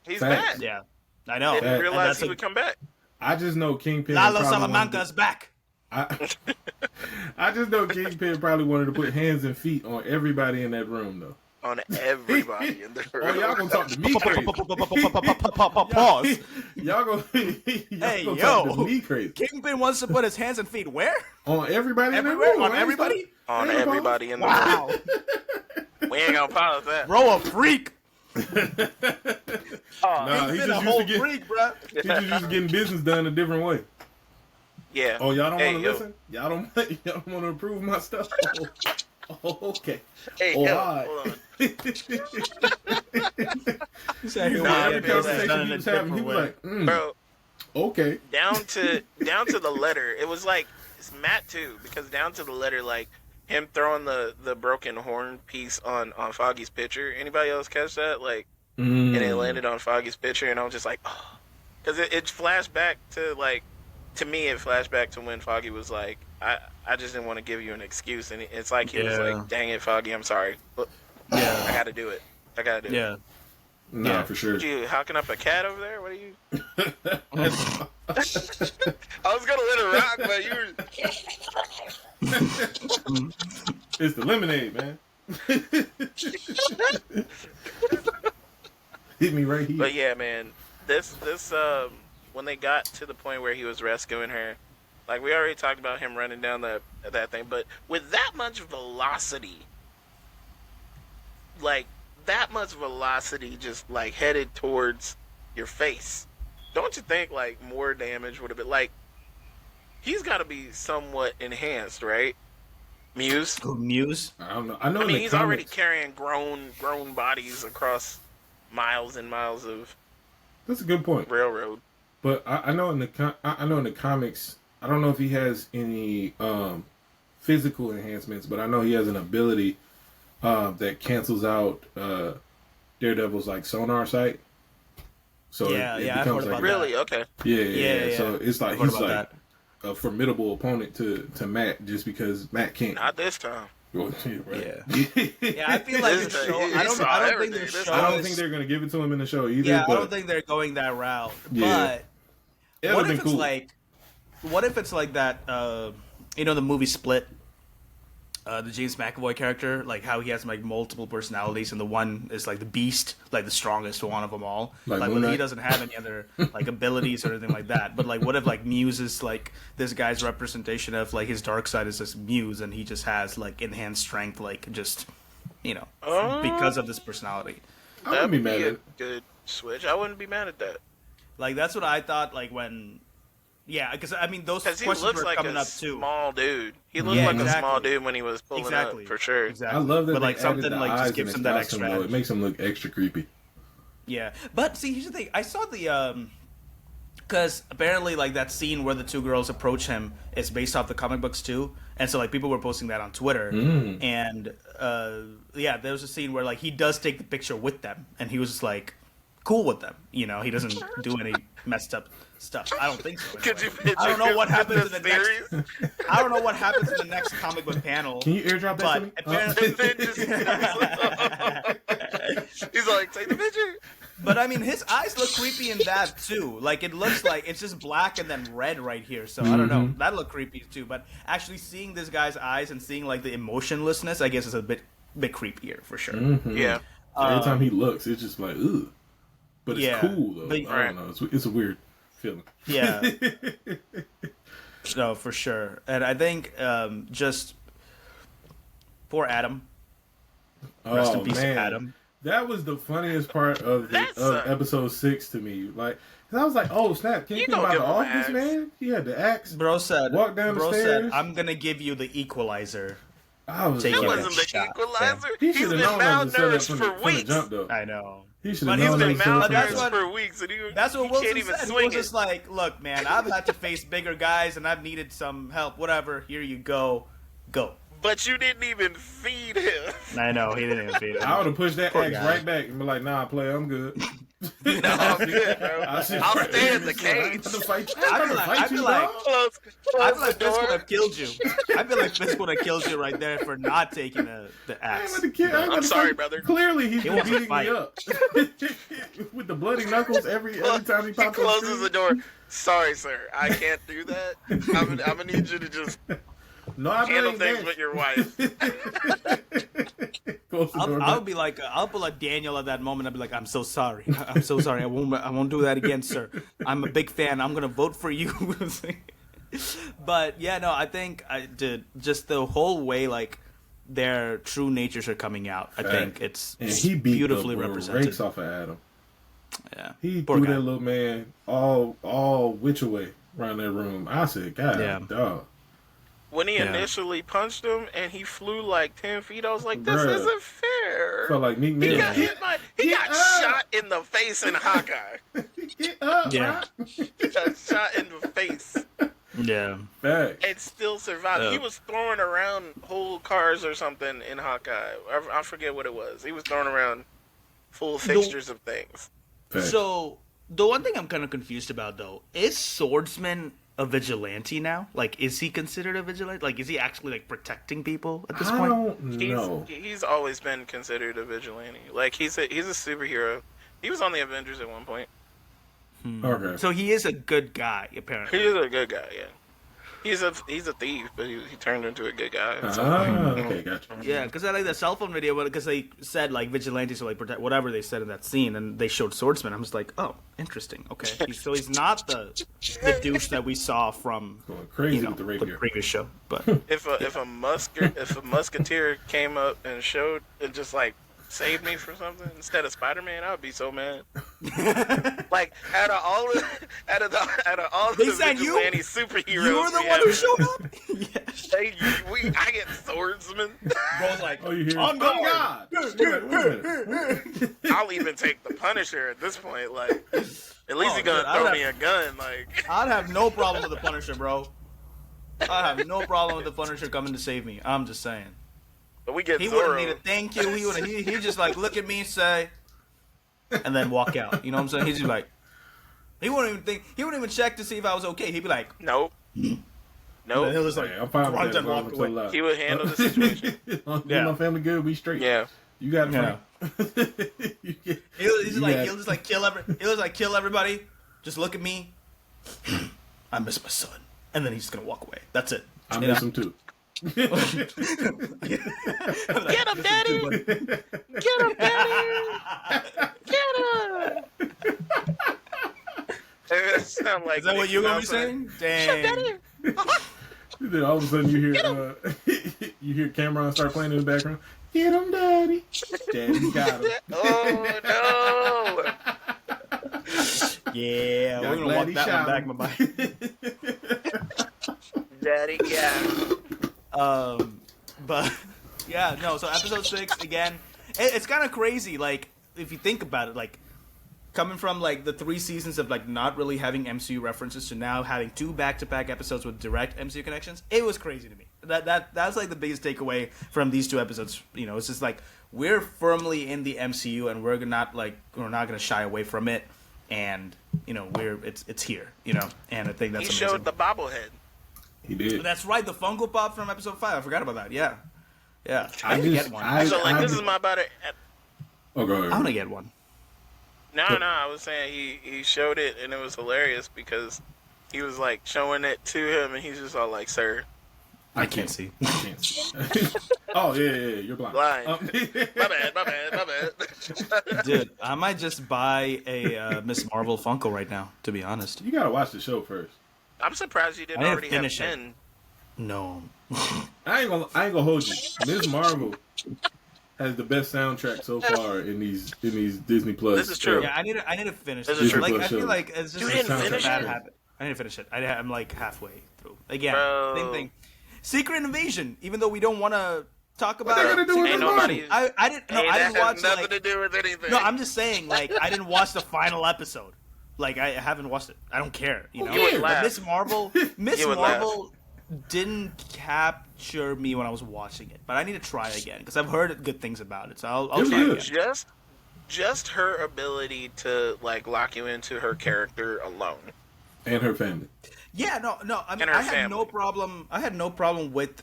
Speaker 3: He's
Speaker 4: Facts.
Speaker 3: back.
Speaker 1: Yeah, I know.
Speaker 3: Didn't
Speaker 1: And
Speaker 3: realize
Speaker 1: that's
Speaker 3: he would come back.
Speaker 4: I just know Kingpin.
Speaker 1: Lalo
Speaker 4: probably wanted
Speaker 1: Salamanca
Speaker 4: to-
Speaker 1: is back.
Speaker 4: I just know Kingpin probably wanted to put hands and feet on everybody in that room, though.
Speaker 3: On everybody in the room.
Speaker 4: Oh, y'all gonna talk to me crazy?
Speaker 1: Pause.
Speaker 4: Y'all gonna
Speaker 1: Hey,
Speaker 4: talk
Speaker 1: yo.
Speaker 4: to me crazy
Speaker 1: Kingpin wants to put his hands and feet where?
Speaker 4: on everybody
Speaker 1: Everywhere?
Speaker 4: in that room?
Speaker 1: On
Speaker 4: I ain't
Speaker 1: everybody?
Speaker 4: stop-
Speaker 3: On
Speaker 4: I ain't gonna
Speaker 3: everybody in the
Speaker 1: Wow,
Speaker 3: room. We ain't gonna pause that.
Speaker 1: bro, a freak.
Speaker 4: Nah, he's
Speaker 1: Kingpin a
Speaker 4: just
Speaker 1: whole
Speaker 4: used to get.
Speaker 1: freak, bro.
Speaker 4: He's just used to getting business done a different way.
Speaker 3: Yeah.
Speaker 4: Oh, y'all don't
Speaker 3: Hey,
Speaker 4: want to
Speaker 3: yo.
Speaker 4: listen? Y'all don't want to approve my stuff? Oh, okay.
Speaker 3: Hey,
Speaker 4: Oh,
Speaker 3: yo,
Speaker 4: all right.
Speaker 3: hold on.
Speaker 1: He said he
Speaker 3: Nah,
Speaker 1: wanted
Speaker 4: Every
Speaker 1: to do this
Speaker 4: conversation
Speaker 1: done in
Speaker 4: he
Speaker 1: a
Speaker 4: was having, he
Speaker 1: different
Speaker 4: was
Speaker 1: way.
Speaker 4: like,
Speaker 3: Bro,
Speaker 4: okay.
Speaker 3: down to the letter. It was like it's Matt too, because down to the letter, like him throwing the broken horn piece on Foggy's pitcher. Anybody else catch that? Like, and it landed on Foggy's pitcher, and I was just like, oh, because it flashed back to like, to me, it flashed back to when Foggy was like, I just didn't want to give you an excuse, and it's like he was
Speaker 1: Yeah.
Speaker 3: like, dang it, Foggy, I'm sorry, but I
Speaker 1: Yeah,
Speaker 3: got to do it. I got to do it.
Speaker 1: yeah.
Speaker 4: Nah,
Speaker 1: Yeah.
Speaker 4: for sure.
Speaker 3: What, you hawking up a cat over there? What are you? I was gonna let it rock, but you were.
Speaker 4: It's the lemonade, man. Hit me right here.
Speaker 3: But yeah, man, this when they got to the point where he was rescuing her, like we already talked about him running down that thing, but with that much velocity, just like headed towards your face, don't you think like more damage would have been like? He's got to be somewhat enhanced, right? Muse.
Speaker 1: Who, Muse?
Speaker 4: I don't know. I know.
Speaker 3: I
Speaker 4: in
Speaker 3: mean,
Speaker 4: the
Speaker 3: he's
Speaker 4: comics,
Speaker 3: already carrying grown bodies across miles and miles of
Speaker 4: That's a good point.
Speaker 3: railroad.
Speaker 4: But I know in the comics, I don't know if he has any physical enhancements, but I know he has an ability that cancels out Daredevil's like sonar sight. So
Speaker 1: Yeah,
Speaker 4: it
Speaker 1: yeah, I've
Speaker 4: becomes
Speaker 1: heard
Speaker 4: like
Speaker 1: about
Speaker 3: Really? Okay.
Speaker 4: Yeah.
Speaker 1: Yeah.
Speaker 4: So it's like
Speaker 1: I've heard
Speaker 4: he's
Speaker 1: about
Speaker 4: like a formidable opponent to Matt just because Matt can't.
Speaker 3: Not this time.
Speaker 4: Well, yeah, right.
Speaker 1: Yeah, I feel like the show. I don't think the
Speaker 3: everything.
Speaker 1: show.
Speaker 4: I don't
Speaker 1: is-
Speaker 4: think they're gonna give it to him in the show either.
Speaker 1: Yeah, I
Speaker 4: but
Speaker 1: don't think they're going that route.
Speaker 4: Yeah.
Speaker 1: But
Speaker 4: it
Speaker 1: what
Speaker 4: would've
Speaker 1: if
Speaker 4: been
Speaker 1: it's
Speaker 4: cool.
Speaker 1: like, what if it's like that? You know, the movie Split. The James McAvoy character, like how he has like multiple personalities, and the one is like the beast, like the strongest one of them all.
Speaker 4: Like
Speaker 1: Like
Speaker 4: Moon
Speaker 1: when he
Speaker 4: Knight?
Speaker 1: doesn't have any other like abilities or anything like that. But like, what if like Muse is like this guy's representation of like his dark side is this Muse, and he just has like enhanced strength, like just because of this personality.
Speaker 4: I wouldn't be
Speaker 3: That'd
Speaker 4: mad
Speaker 3: be
Speaker 4: at
Speaker 3: a
Speaker 4: it.
Speaker 3: good switch. I wouldn't be mad at that.
Speaker 1: Like that's what I thought. Like when, yeah, because I mean those
Speaker 3: Because he
Speaker 1: questions
Speaker 3: looks
Speaker 1: were
Speaker 3: like
Speaker 1: coming
Speaker 3: a
Speaker 1: up too.
Speaker 3: small dude. He looked
Speaker 1: Yeah,
Speaker 3: like a
Speaker 1: exactly.
Speaker 3: small dude when he was pulling
Speaker 1: Exactly.
Speaker 3: up, for sure.
Speaker 1: Exactly.
Speaker 4: I love that.
Speaker 1: But
Speaker 4: they
Speaker 1: like
Speaker 4: added
Speaker 1: something
Speaker 4: the
Speaker 1: like
Speaker 4: eyes
Speaker 1: just
Speaker 4: in
Speaker 1: gives
Speaker 4: his
Speaker 1: him that
Speaker 4: costume,
Speaker 1: extra
Speaker 4: though. It
Speaker 1: edge.
Speaker 4: makes him look extra creepy.
Speaker 1: Yeah, but see, here's the thing. I saw because apparently like that scene where the two girls approach him is based off the comic books too, and so like people were posting that on Twitter, and yeah, there was a scene where like he does take the picture with them, and he was just like cool with them, you know, he doesn't do any messed up stuff. I don't think so.
Speaker 3: Could you
Speaker 1: Anyway. I don't know what happens in the
Speaker 3: series?
Speaker 1: next. I don't know what happens in the next comic book panel.
Speaker 4: Can you airdrop that to me?
Speaker 1: Apparently,
Speaker 3: He's like, take the picture.
Speaker 1: but I mean, his eyes look creepy in that too. Like it looks like it's just black and then red right here. So I don't know. That looked creepy too. But actually seeing this guy's eyes and seeing like the emotionlessness, I guess, is a bit creepier for sure.
Speaker 3: Yeah.
Speaker 4: Every time he looks, it's just like, ugh. But it's cool though.
Speaker 1: But,
Speaker 4: I don't know. It's a weird feeling.
Speaker 1: Yeah. No, for sure. And I think just poor Adam. Rest in peace, Adam.
Speaker 4: That was the funniest part of episode 6 to me. Like, 'cause I was like, "Oh snap! Can you think about the office, man? He had the axe.
Speaker 1: Bro said,
Speaker 4: walk down the stairs.
Speaker 1: "I'm gonna give you the equalizer."
Speaker 4: I was
Speaker 1: Take
Speaker 3: That
Speaker 1: it.
Speaker 3: wasn't the
Speaker 1: Shot,
Speaker 3: equalizer.
Speaker 4: He
Speaker 3: He's
Speaker 4: should
Speaker 3: been
Speaker 4: have known that to set up
Speaker 3: malnourished
Speaker 4: from
Speaker 3: for
Speaker 4: the
Speaker 3: weeks.
Speaker 4: jump, though.
Speaker 1: I know.
Speaker 4: He should
Speaker 1: But
Speaker 4: have
Speaker 1: he's
Speaker 4: known
Speaker 3: He's
Speaker 4: that
Speaker 3: been
Speaker 4: to set up
Speaker 1: That's
Speaker 3: malnourished
Speaker 1: what-
Speaker 3: for weeks, and
Speaker 1: That's what
Speaker 3: he
Speaker 1: Wilson
Speaker 3: can't even
Speaker 1: said. He
Speaker 3: swing
Speaker 1: was
Speaker 3: it.
Speaker 1: just like, "Look, man, I've had to face bigger guys, and I've needed some help. Whatever. Here you go. Go."
Speaker 3: But you didn't even feed him.
Speaker 1: I know he didn't even feed
Speaker 4: I would have pushed that
Speaker 1: Poor
Speaker 4: axe
Speaker 1: guy.
Speaker 4: right back and be like, "Nah, player, I'm good.
Speaker 3: No, I'm good, bro.
Speaker 4: I'll
Speaker 3: stay in the cage.
Speaker 1: I'd be like,
Speaker 3: Close
Speaker 1: I feel
Speaker 3: the
Speaker 1: like Fisk would
Speaker 3: door.
Speaker 1: have killed you. I feel like Fisk would have killed you right there for not taking the axe.
Speaker 3: I'm sorry, brother.
Speaker 4: Clearly, he's
Speaker 1: He
Speaker 4: been
Speaker 1: wants to
Speaker 4: beating
Speaker 1: fight.
Speaker 4: me up with the bloody knuckles every time he
Speaker 3: He
Speaker 4: pops
Speaker 3: closes the door. Sorry, sir. I can't do that. I'm gonna need you to just
Speaker 4: No, I
Speaker 3: handle
Speaker 4: blame
Speaker 3: things
Speaker 4: Nate.
Speaker 3: with your wife.
Speaker 4: Close the door
Speaker 1: I'll
Speaker 4: back.
Speaker 1: be like, I'll pull a Daniel at that moment. I'll be like, "I'm so sorry. I'm so sorry. I won't do that again, sir. I'm a big fan. I'm gonna vote for you." But yeah, no, I think just the whole way like their true natures are coming out. I think it's
Speaker 4: And he beat
Speaker 1: beautifully
Speaker 4: the
Speaker 1: represented.
Speaker 4: brakes off of Adam.
Speaker 1: Yeah,
Speaker 4: He
Speaker 1: Poor
Speaker 4: threw
Speaker 1: guy.
Speaker 4: that little man all which away around that room. I said, "God,
Speaker 1: Yeah.
Speaker 4: dog."
Speaker 3: When he
Speaker 1: Yeah.
Speaker 3: initially punched him and he flew like 10 feet, I was like, this
Speaker 4: Bruh.
Speaker 3: isn't fair.
Speaker 4: Felt like Meek
Speaker 3: He
Speaker 4: Mill.
Speaker 3: got hit by, he got shot in the face in Hawkeye.
Speaker 4: Get up,
Speaker 1: Yeah.
Speaker 3: He got shot in the face
Speaker 1: Yeah.
Speaker 4: Back.
Speaker 3: and still survived.
Speaker 1: Yeah.
Speaker 3: He was throwing around whole cars or something in Hawkeye. I forget what it was. He was throwing around full fixtures of things.
Speaker 1: So the one thing I'm kind of confused about though is Swordsman a vigilante now? Like, is he considered a vigilante? Like, is he actually like protecting people at this
Speaker 4: I
Speaker 1: point?
Speaker 4: don't know.
Speaker 3: He's always been considered a vigilante. Like he's a superhero. He was on the Avengers at one point.
Speaker 4: Okay.
Speaker 1: So he is a good guy, apparently.
Speaker 3: He's a good guy. Yeah. He's a thief, but he turned into a good guy.
Speaker 4: Okay, gotcha.
Speaker 1: Yeah, because I like the cell phone video, because they said like vigilantes or like protect whatever they said in that scene, and they showed Swordsman. I'm just like, oh, interesting. Okay, so he's not the douche that we saw from
Speaker 4: Going crazy with the
Speaker 1: the
Speaker 4: rapier.
Speaker 1: previous show. But
Speaker 3: If a musketeer came up and showed and just like saved me from something instead of Spider-Man, I would be so mad. Like out of all the
Speaker 1: They said you?
Speaker 3: vigilante superheroes,
Speaker 1: you're the
Speaker 3: we
Speaker 1: one who
Speaker 3: have,
Speaker 1: showed up. Yeah.
Speaker 3: I get Swordsman.
Speaker 1: Bro's like,
Speaker 4: Oh, you hear?
Speaker 1: on guard.
Speaker 4: God! Wait a minute.
Speaker 3: I'll even take the Punisher at this point. Like at least
Speaker 1: Oh,
Speaker 3: he's gonna
Speaker 1: dude, I
Speaker 3: throw
Speaker 1: would
Speaker 3: me a gun. Like
Speaker 1: I'd have no problem with the Punisher, bro. I have no problem with the Punisher coming to save me. I'm just saying.
Speaker 3: but we get
Speaker 1: He wouldn't
Speaker 3: Zorro.
Speaker 1: need a thank you. He just like look at me, say, and then walk out. You know what I'm saying? He's just like, he wouldn't even check to see if I was okay. He'd be like,
Speaker 3: Nope.
Speaker 1: and
Speaker 3: Nope.
Speaker 1: he'll just like
Speaker 4: Hey, I'm fine with
Speaker 1: grunt
Speaker 4: that.
Speaker 1: and
Speaker 4: as long
Speaker 1: walk
Speaker 4: as
Speaker 1: away.
Speaker 4: it's allowed.
Speaker 3: He would handle the situation.
Speaker 1: Yeah.
Speaker 4: My family good. We straight.
Speaker 3: Yeah.
Speaker 4: You got it.
Speaker 1: Yeah.
Speaker 4: You get-
Speaker 1: He'll
Speaker 4: Yeah.
Speaker 1: just like kill everybody. Just look at me. I miss my son, and then he's just gonna walk away. That's it.
Speaker 4: I miss him too.
Speaker 3: Get him, Daddy! Get him, Daddy! Get him! It sound like
Speaker 1: Is that what
Speaker 3: Mickey
Speaker 1: you're gonna be
Speaker 3: Mouse.
Speaker 1: saying? Dang.
Speaker 4: Then all of a sudden you hear Cameron start playing in the background. Get him, Daddy. Daddy got him.
Speaker 3: Oh
Speaker 1: Yeah, we're gonna walk
Speaker 4: Glad he
Speaker 1: that one
Speaker 4: shot
Speaker 1: back,
Speaker 4: him.
Speaker 1: my boy.
Speaker 3: no! Daddy, yeah.
Speaker 1: But yeah, no. So episode 6 again, it's kind of crazy. Like if you think about it, like coming from like the 3 seasons of like not really having MCU references to now having 2 back-to-back episodes with direct MCU connections, it was crazy to me. That's like the biggest takeaway from these 2 episodes. You know, it's just like we're firmly in the MCU and we're not gonna shy away from it, and you know it's here. You know, and I think that's
Speaker 3: he
Speaker 1: amazing.
Speaker 3: showed the bobblehead.
Speaker 4: He did.
Speaker 1: That's right, the Funko Pop from episode 5. I forgot about that. Yeah. I need to get one.
Speaker 3: This is my about it.
Speaker 4: Oh, go ahead.
Speaker 1: I want to get one.
Speaker 3: No, I was saying he showed it and it was hilarious because he was like showing it to him and he's just all like, "Sir,
Speaker 1: I can't see."
Speaker 4: I can't see. Oh yeah, you're blind.
Speaker 3: Blind. My bad.
Speaker 1: Dude, I might just buy a Miss Marvel Funko right now. To be honest,
Speaker 4: You gotta watch the show first.
Speaker 3: I'm surprised you didn't
Speaker 1: I didn't
Speaker 3: already have
Speaker 1: finish it.
Speaker 3: 10.
Speaker 1: no.
Speaker 4: I ain't gonna hold you. Ms. Marvel has the best soundtrack so far in these Disney Plus.
Speaker 3: This is true.
Speaker 1: Yeah, I need to finish
Speaker 3: This
Speaker 1: it.
Speaker 3: is true.
Speaker 1: Like I
Speaker 4: Shows.
Speaker 1: feel like it's just
Speaker 3: You
Speaker 1: a
Speaker 3: didn't finish
Speaker 1: bad
Speaker 3: it?
Speaker 1: habit. I need to finish it. I'm like halfway through. Again,
Speaker 3: Bro.
Speaker 1: same thing. Secret Invasion. Even though we don't want to talk
Speaker 4: What they
Speaker 1: about
Speaker 4: gonna
Speaker 1: it,
Speaker 4: do with
Speaker 3: Ain't
Speaker 4: Ms.
Speaker 3: nobody.
Speaker 4: Marvel?
Speaker 1: I didn't. No,
Speaker 3: Hey,
Speaker 1: I
Speaker 3: that
Speaker 1: didn't
Speaker 3: has
Speaker 1: watch
Speaker 3: nothing
Speaker 1: like.
Speaker 3: to do with anything.
Speaker 1: No, I'm just saying, like, I didn't watch the final episode. Like, I haven't watched it. I don't care, you know?
Speaker 3: You would
Speaker 1: But
Speaker 3: laugh.
Speaker 1: Miss
Speaker 3: You would
Speaker 1: Marvel didn't capture me when I was watching it. But I need to try again, because I've heard good things about it. So I'll
Speaker 4: It
Speaker 1: try
Speaker 4: was
Speaker 1: again.
Speaker 3: Just her ability to like lock you into her character alone.
Speaker 4: And her family.
Speaker 1: Yeah, no. I mean,
Speaker 3: And her
Speaker 1: I had no
Speaker 3: family.
Speaker 1: problem. I had no problem with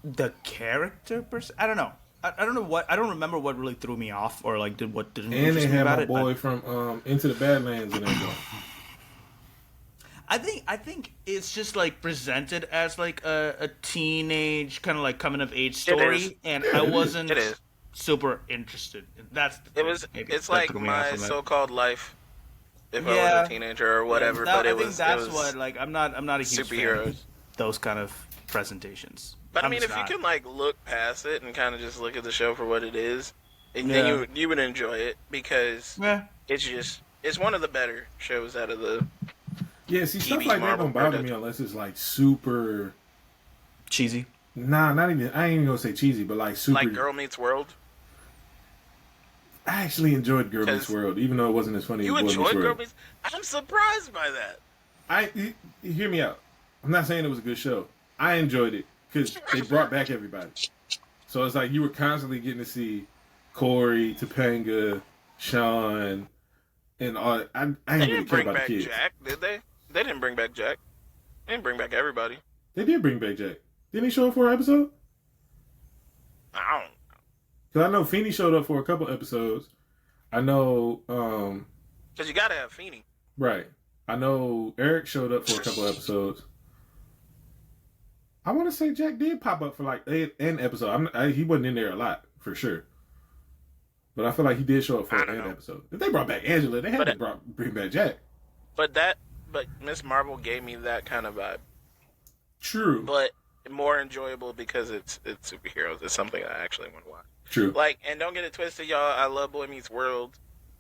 Speaker 1: the character per se. I don't know. I don't know what. I don't remember what really threw me off or like didn't
Speaker 4: And they
Speaker 1: interest me
Speaker 4: had
Speaker 1: about
Speaker 4: my
Speaker 1: it. but-
Speaker 4: boy from Into the Badlands in there.
Speaker 1: I think it's just like presented as like a teenage kind of like coming of age
Speaker 3: is.
Speaker 1: story, and I wasn't
Speaker 3: It is.
Speaker 1: super interested. That's the
Speaker 3: It
Speaker 1: thing.
Speaker 3: was.
Speaker 1: Maybe
Speaker 3: It's
Speaker 1: that
Speaker 3: like
Speaker 1: threw me off
Speaker 3: my
Speaker 1: from it.
Speaker 3: so-called life. If I
Speaker 1: Yeah.
Speaker 3: was a teenager or whatever,
Speaker 1: That-
Speaker 3: but
Speaker 1: I
Speaker 3: it
Speaker 1: think
Speaker 3: was.
Speaker 1: that's
Speaker 3: it was,
Speaker 1: what like I'm not a huge fan
Speaker 3: superheroes.
Speaker 1: of those kind of presentations.
Speaker 3: But I
Speaker 1: I'm
Speaker 3: mean,
Speaker 1: just
Speaker 3: if you
Speaker 1: not.
Speaker 3: can like look past it and kind of just look at the show for what it is, and
Speaker 1: Yeah.
Speaker 3: then you would enjoy it because
Speaker 1: Yeah.
Speaker 3: it's one of the better shows out of the.
Speaker 4: Yeah, see, stuff
Speaker 3: TV
Speaker 4: like that
Speaker 3: Marvel
Speaker 4: don't bother
Speaker 3: product.
Speaker 4: me unless it's like super.
Speaker 1: Cheesy.
Speaker 4: Nah, not even. I ain't even gonna say cheesy, but like super.
Speaker 3: Like Girl Meets World.
Speaker 4: I actually enjoyed Girl Meets
Speaker 3: 'Cause
Speaker 4: World, even though it wasn't as funny
Speaker 3: You
Speaker 4: as Boy
Speaker 3: enjoyed
Speaker 4: Meets
Speaker 3: Girl
Speaker 4: World.
Speaker 3: Meets. I'm surprised by that.
Speaker 4: Hear me out. I'm not saying it was a good show. I enjoyed it because they brought back everybody. So it's like you were constantly getting to see Corey, Topanga, Sean, and all. I ain't
Speaker 3: They
Speaker 4: really
Speaker 3: didn't
Speaker 4: care
Speaker 3: bring
Speaker 4: about the
Speaker 3: back
Speaker 4: kids.
Speaker 3: Jack, did they? They didn't bring back Jack. They didn't bring back everybody.
Speaker 4: They did bring back Jack. Didn't he show up for an episode?
Speaker 3: I don't.
Speaker 4: Because I know Feeney showed up for a couple episodes. I know,
Speaker 3: Because you gotta have Feeney.
Speaker 4: right. I know Eric showed up for a couple episodes. I want to say Jack did pop up for like an episode. He wasn't in there a lot, for sure. But I feel like he did show up for
Speaker 3: I
Speaker 4: an
Speaker 3: don't know.
Speaker 4: episode. If they brought back Angela, they had to bring back Jack.
Speaker 3: But Miss Marvel gave me that kind of vibe.
Speaker 4: True.
Speaker 3: But more enjoyable because it's superheroes. It's something I actually want to watch.
Speaker 4: True.
Speaker 3: Like, and don't get it twisted, y'all. I love Boy Meets World,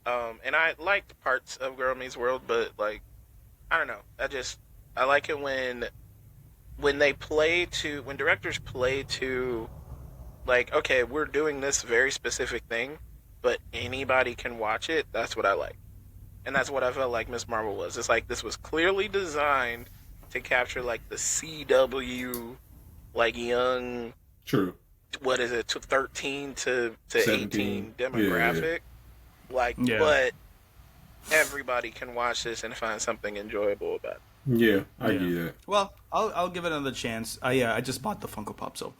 Speaker 3: and I liked parts of Girl Meets World, but like, I don't know. I like it when when directors play to, like, okay, we're doing this very specific thing, but anybody can watch it. That's what I like, and that's what I felt like Miss Marvel was. It's like this was clearly designed to capture like the CW, like young.
Speaker 4: True.
Speaker 3: What is it, 13 to
Speaker 4: 17.
Speaker 3: 18 demographic. Like,
Speaker 1: Yeah.
Speaker 3: but everybody can watch this and find something enjoyable about it.
Speaker 4: Yeah, I
Speaker 1: Yeah.
Speaker 4: get that.
Speaker 1: Well, I'll give it another chance. I just bought the Funko Pop, so.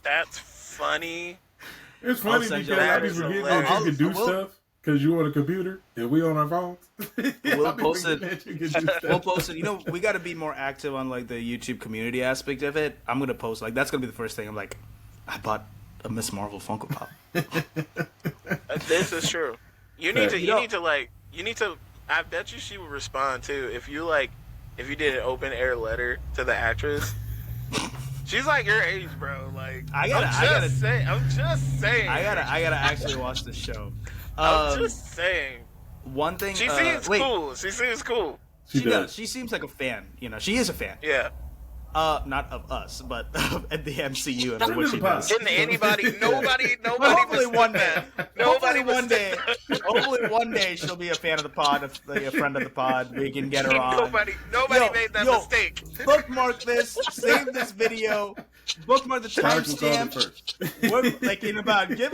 Speaker 3: That's funny.
Speaker 4: It's funny
Speaker 1: send
Speaker 4: because
Speaker 1: you
Speaker 4: I
Speaker 3: that.
Speaker 4: be
Speaker 3: That is
Speaker 4: forgetting
Speaker 3: hilarious.
Speaker 4: that you can do
Speaker 1: We'll-
Speaker 4: stuff because you on a computer and we on our phones.
Speaker 1: We'll
Speaker 4: I be
Speaker 1: post
Speaker 4: forgetting
Speaker 1: it.
Speaker 4: that you can do stuff.
Speaker 1: We'll post it. You know, we got to be more active on like the YouTube community aspect of it. I'm gonna post like that's gonna be the first thing. I'm like, I bought a Miss Marvel Funko Pop.
Speaker 3: This is true. You need to.
Speaker 1: You know-
Speaker 3: You need to. I bet you she would respond too if you did an open air letter to the actress. She's like your age, bro. Like I'm just saying.
Speaker 1: I gotta actually watch the show.
Speaker 3: I'm just saying.
Speaker 1: One thing.
Speaker 3: She seems
Speaker 1: wait,
Speaker 3: cool. She seems cool.
Speaker 1: She
Speaker 4: does.
Speaker 1: does. She seems like a fan. You know, she is a fan.
Speaker 3: Yeah.
Speaker 1: Not of us, but at the MCU and
Speaker 4: Friend
Speaker 1: what
Speaker 4: of
Speaker 1: she
Speaker 4: the pod.
Speaker 1: does.
Speaker 3: Didn't anybody? Nobody.
Speaker 1: Hopefully one day.
Speaker 3: Nobody
Speaker 1: Hopefully one day she'll be a fan of the pod, a friend of the pod. We can get her on.
Speaker 3: Nobody made that mistake.
Speaker 1: Bookmark this. Save this video. Bookmark the timestamp. Like in about give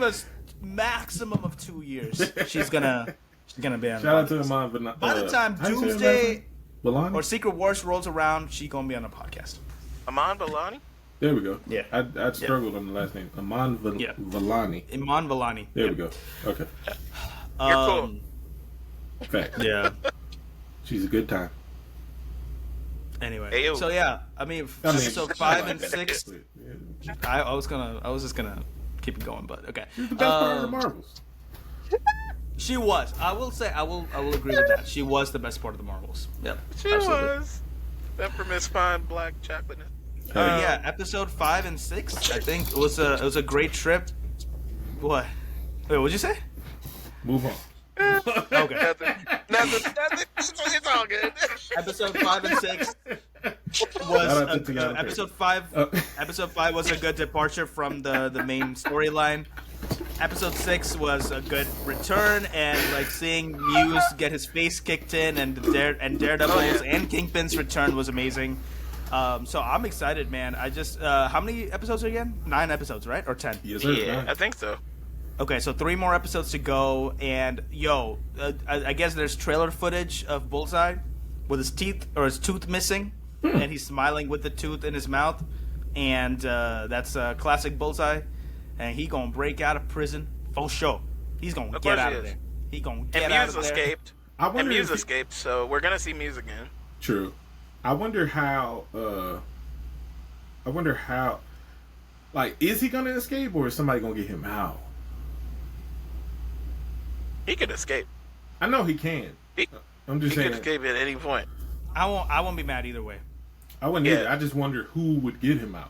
Speaker 1: us maximum of 2 years. She's gonna be on.
Speaker 4: Shout out to Iman.
Speaker 1: By the time
Speaker 4: how you say her last
Speaker 1: Doomsday
Speaker 4: name? Vellani?
Speaker 1: or Secret Wars rolls around, she gonna be on a podcast.
Speaker 3: Aman Balani?
Speaker 4: There we go.
Speaker 1: Yeah.
Speaker 4: I struggled on the last name. Iman
Speaker 1: Yeah.
Speaker 4: Vellani.
Speaker 1: Iman Vellani.
Speaker 4: There we go. Okay.
Speaker 3: You're cool.
Speaker 4: Fact.
Speaker 1: Yeah.
Speaker 4: She's a good time.
Speaker 1: Anyway,
Speaker 3: Ayo.
Speaker 1: so yeah, I mean, episode 5 and 6.
Speaker 4: Yeah.
Speaker 1: I was just gonna keep it going, but okay.
Speaker 4: She's the best part of the Marvels.
Speaker 1: She was. I will say. I will agree with that. She was the best part of the Marvels. Yep.
Speaker 3: She
Speaker 1: absolutely.
Speaker 3: was. That for Miss Fine Black Chocolate.
Speaker 1: Yeah, episode 5 and 6. I think it was a great trip. What? Wait, what'd you say?
Speaker 4: Move on.
Speaker 1: Okay.
Speaker 3: Nothing. It's all good.
Speaker 1: Episode 5 and 6 was episode 5. Episode 5 was a good departure from the main storyline. Episode 6 was a good return, and like seeing Muse get his face kicked in, and Daredevil's and Kingpin's return was amazing. So I'm excited, man. I just how many episodes are again? 9 episodes, right? Or 10?
Speaker 4: Yes, sir.
Speaker 3: Yeah, I think so.
Speaker 1: Okay, so 3 more episodes to go, and I guess there's trailer footage of Bullseye with his tooth missing, and he's smiling with the tooth in his mouth, and that's classic Bullseye, and he gonna break out of prison for sure. He's gonna get out of there. He gonna get out of there.
Speaker 3: Escaped. And Muse escaped, so we're gonna see Muse again.
Speaker 4: True. I wonder how. Like, is he gonna escape, or is somebody gonna get him out?
Speaker 3: He could escape.
Speaker 4: I know he can. I'm just
Speaker 3: He
Speaker 4: saying.
Speaker 3: could escape at any point.
Speaker 1: I won't be mad either way.
Speaker 4: I wouldn't either. I just wonder who would get him out,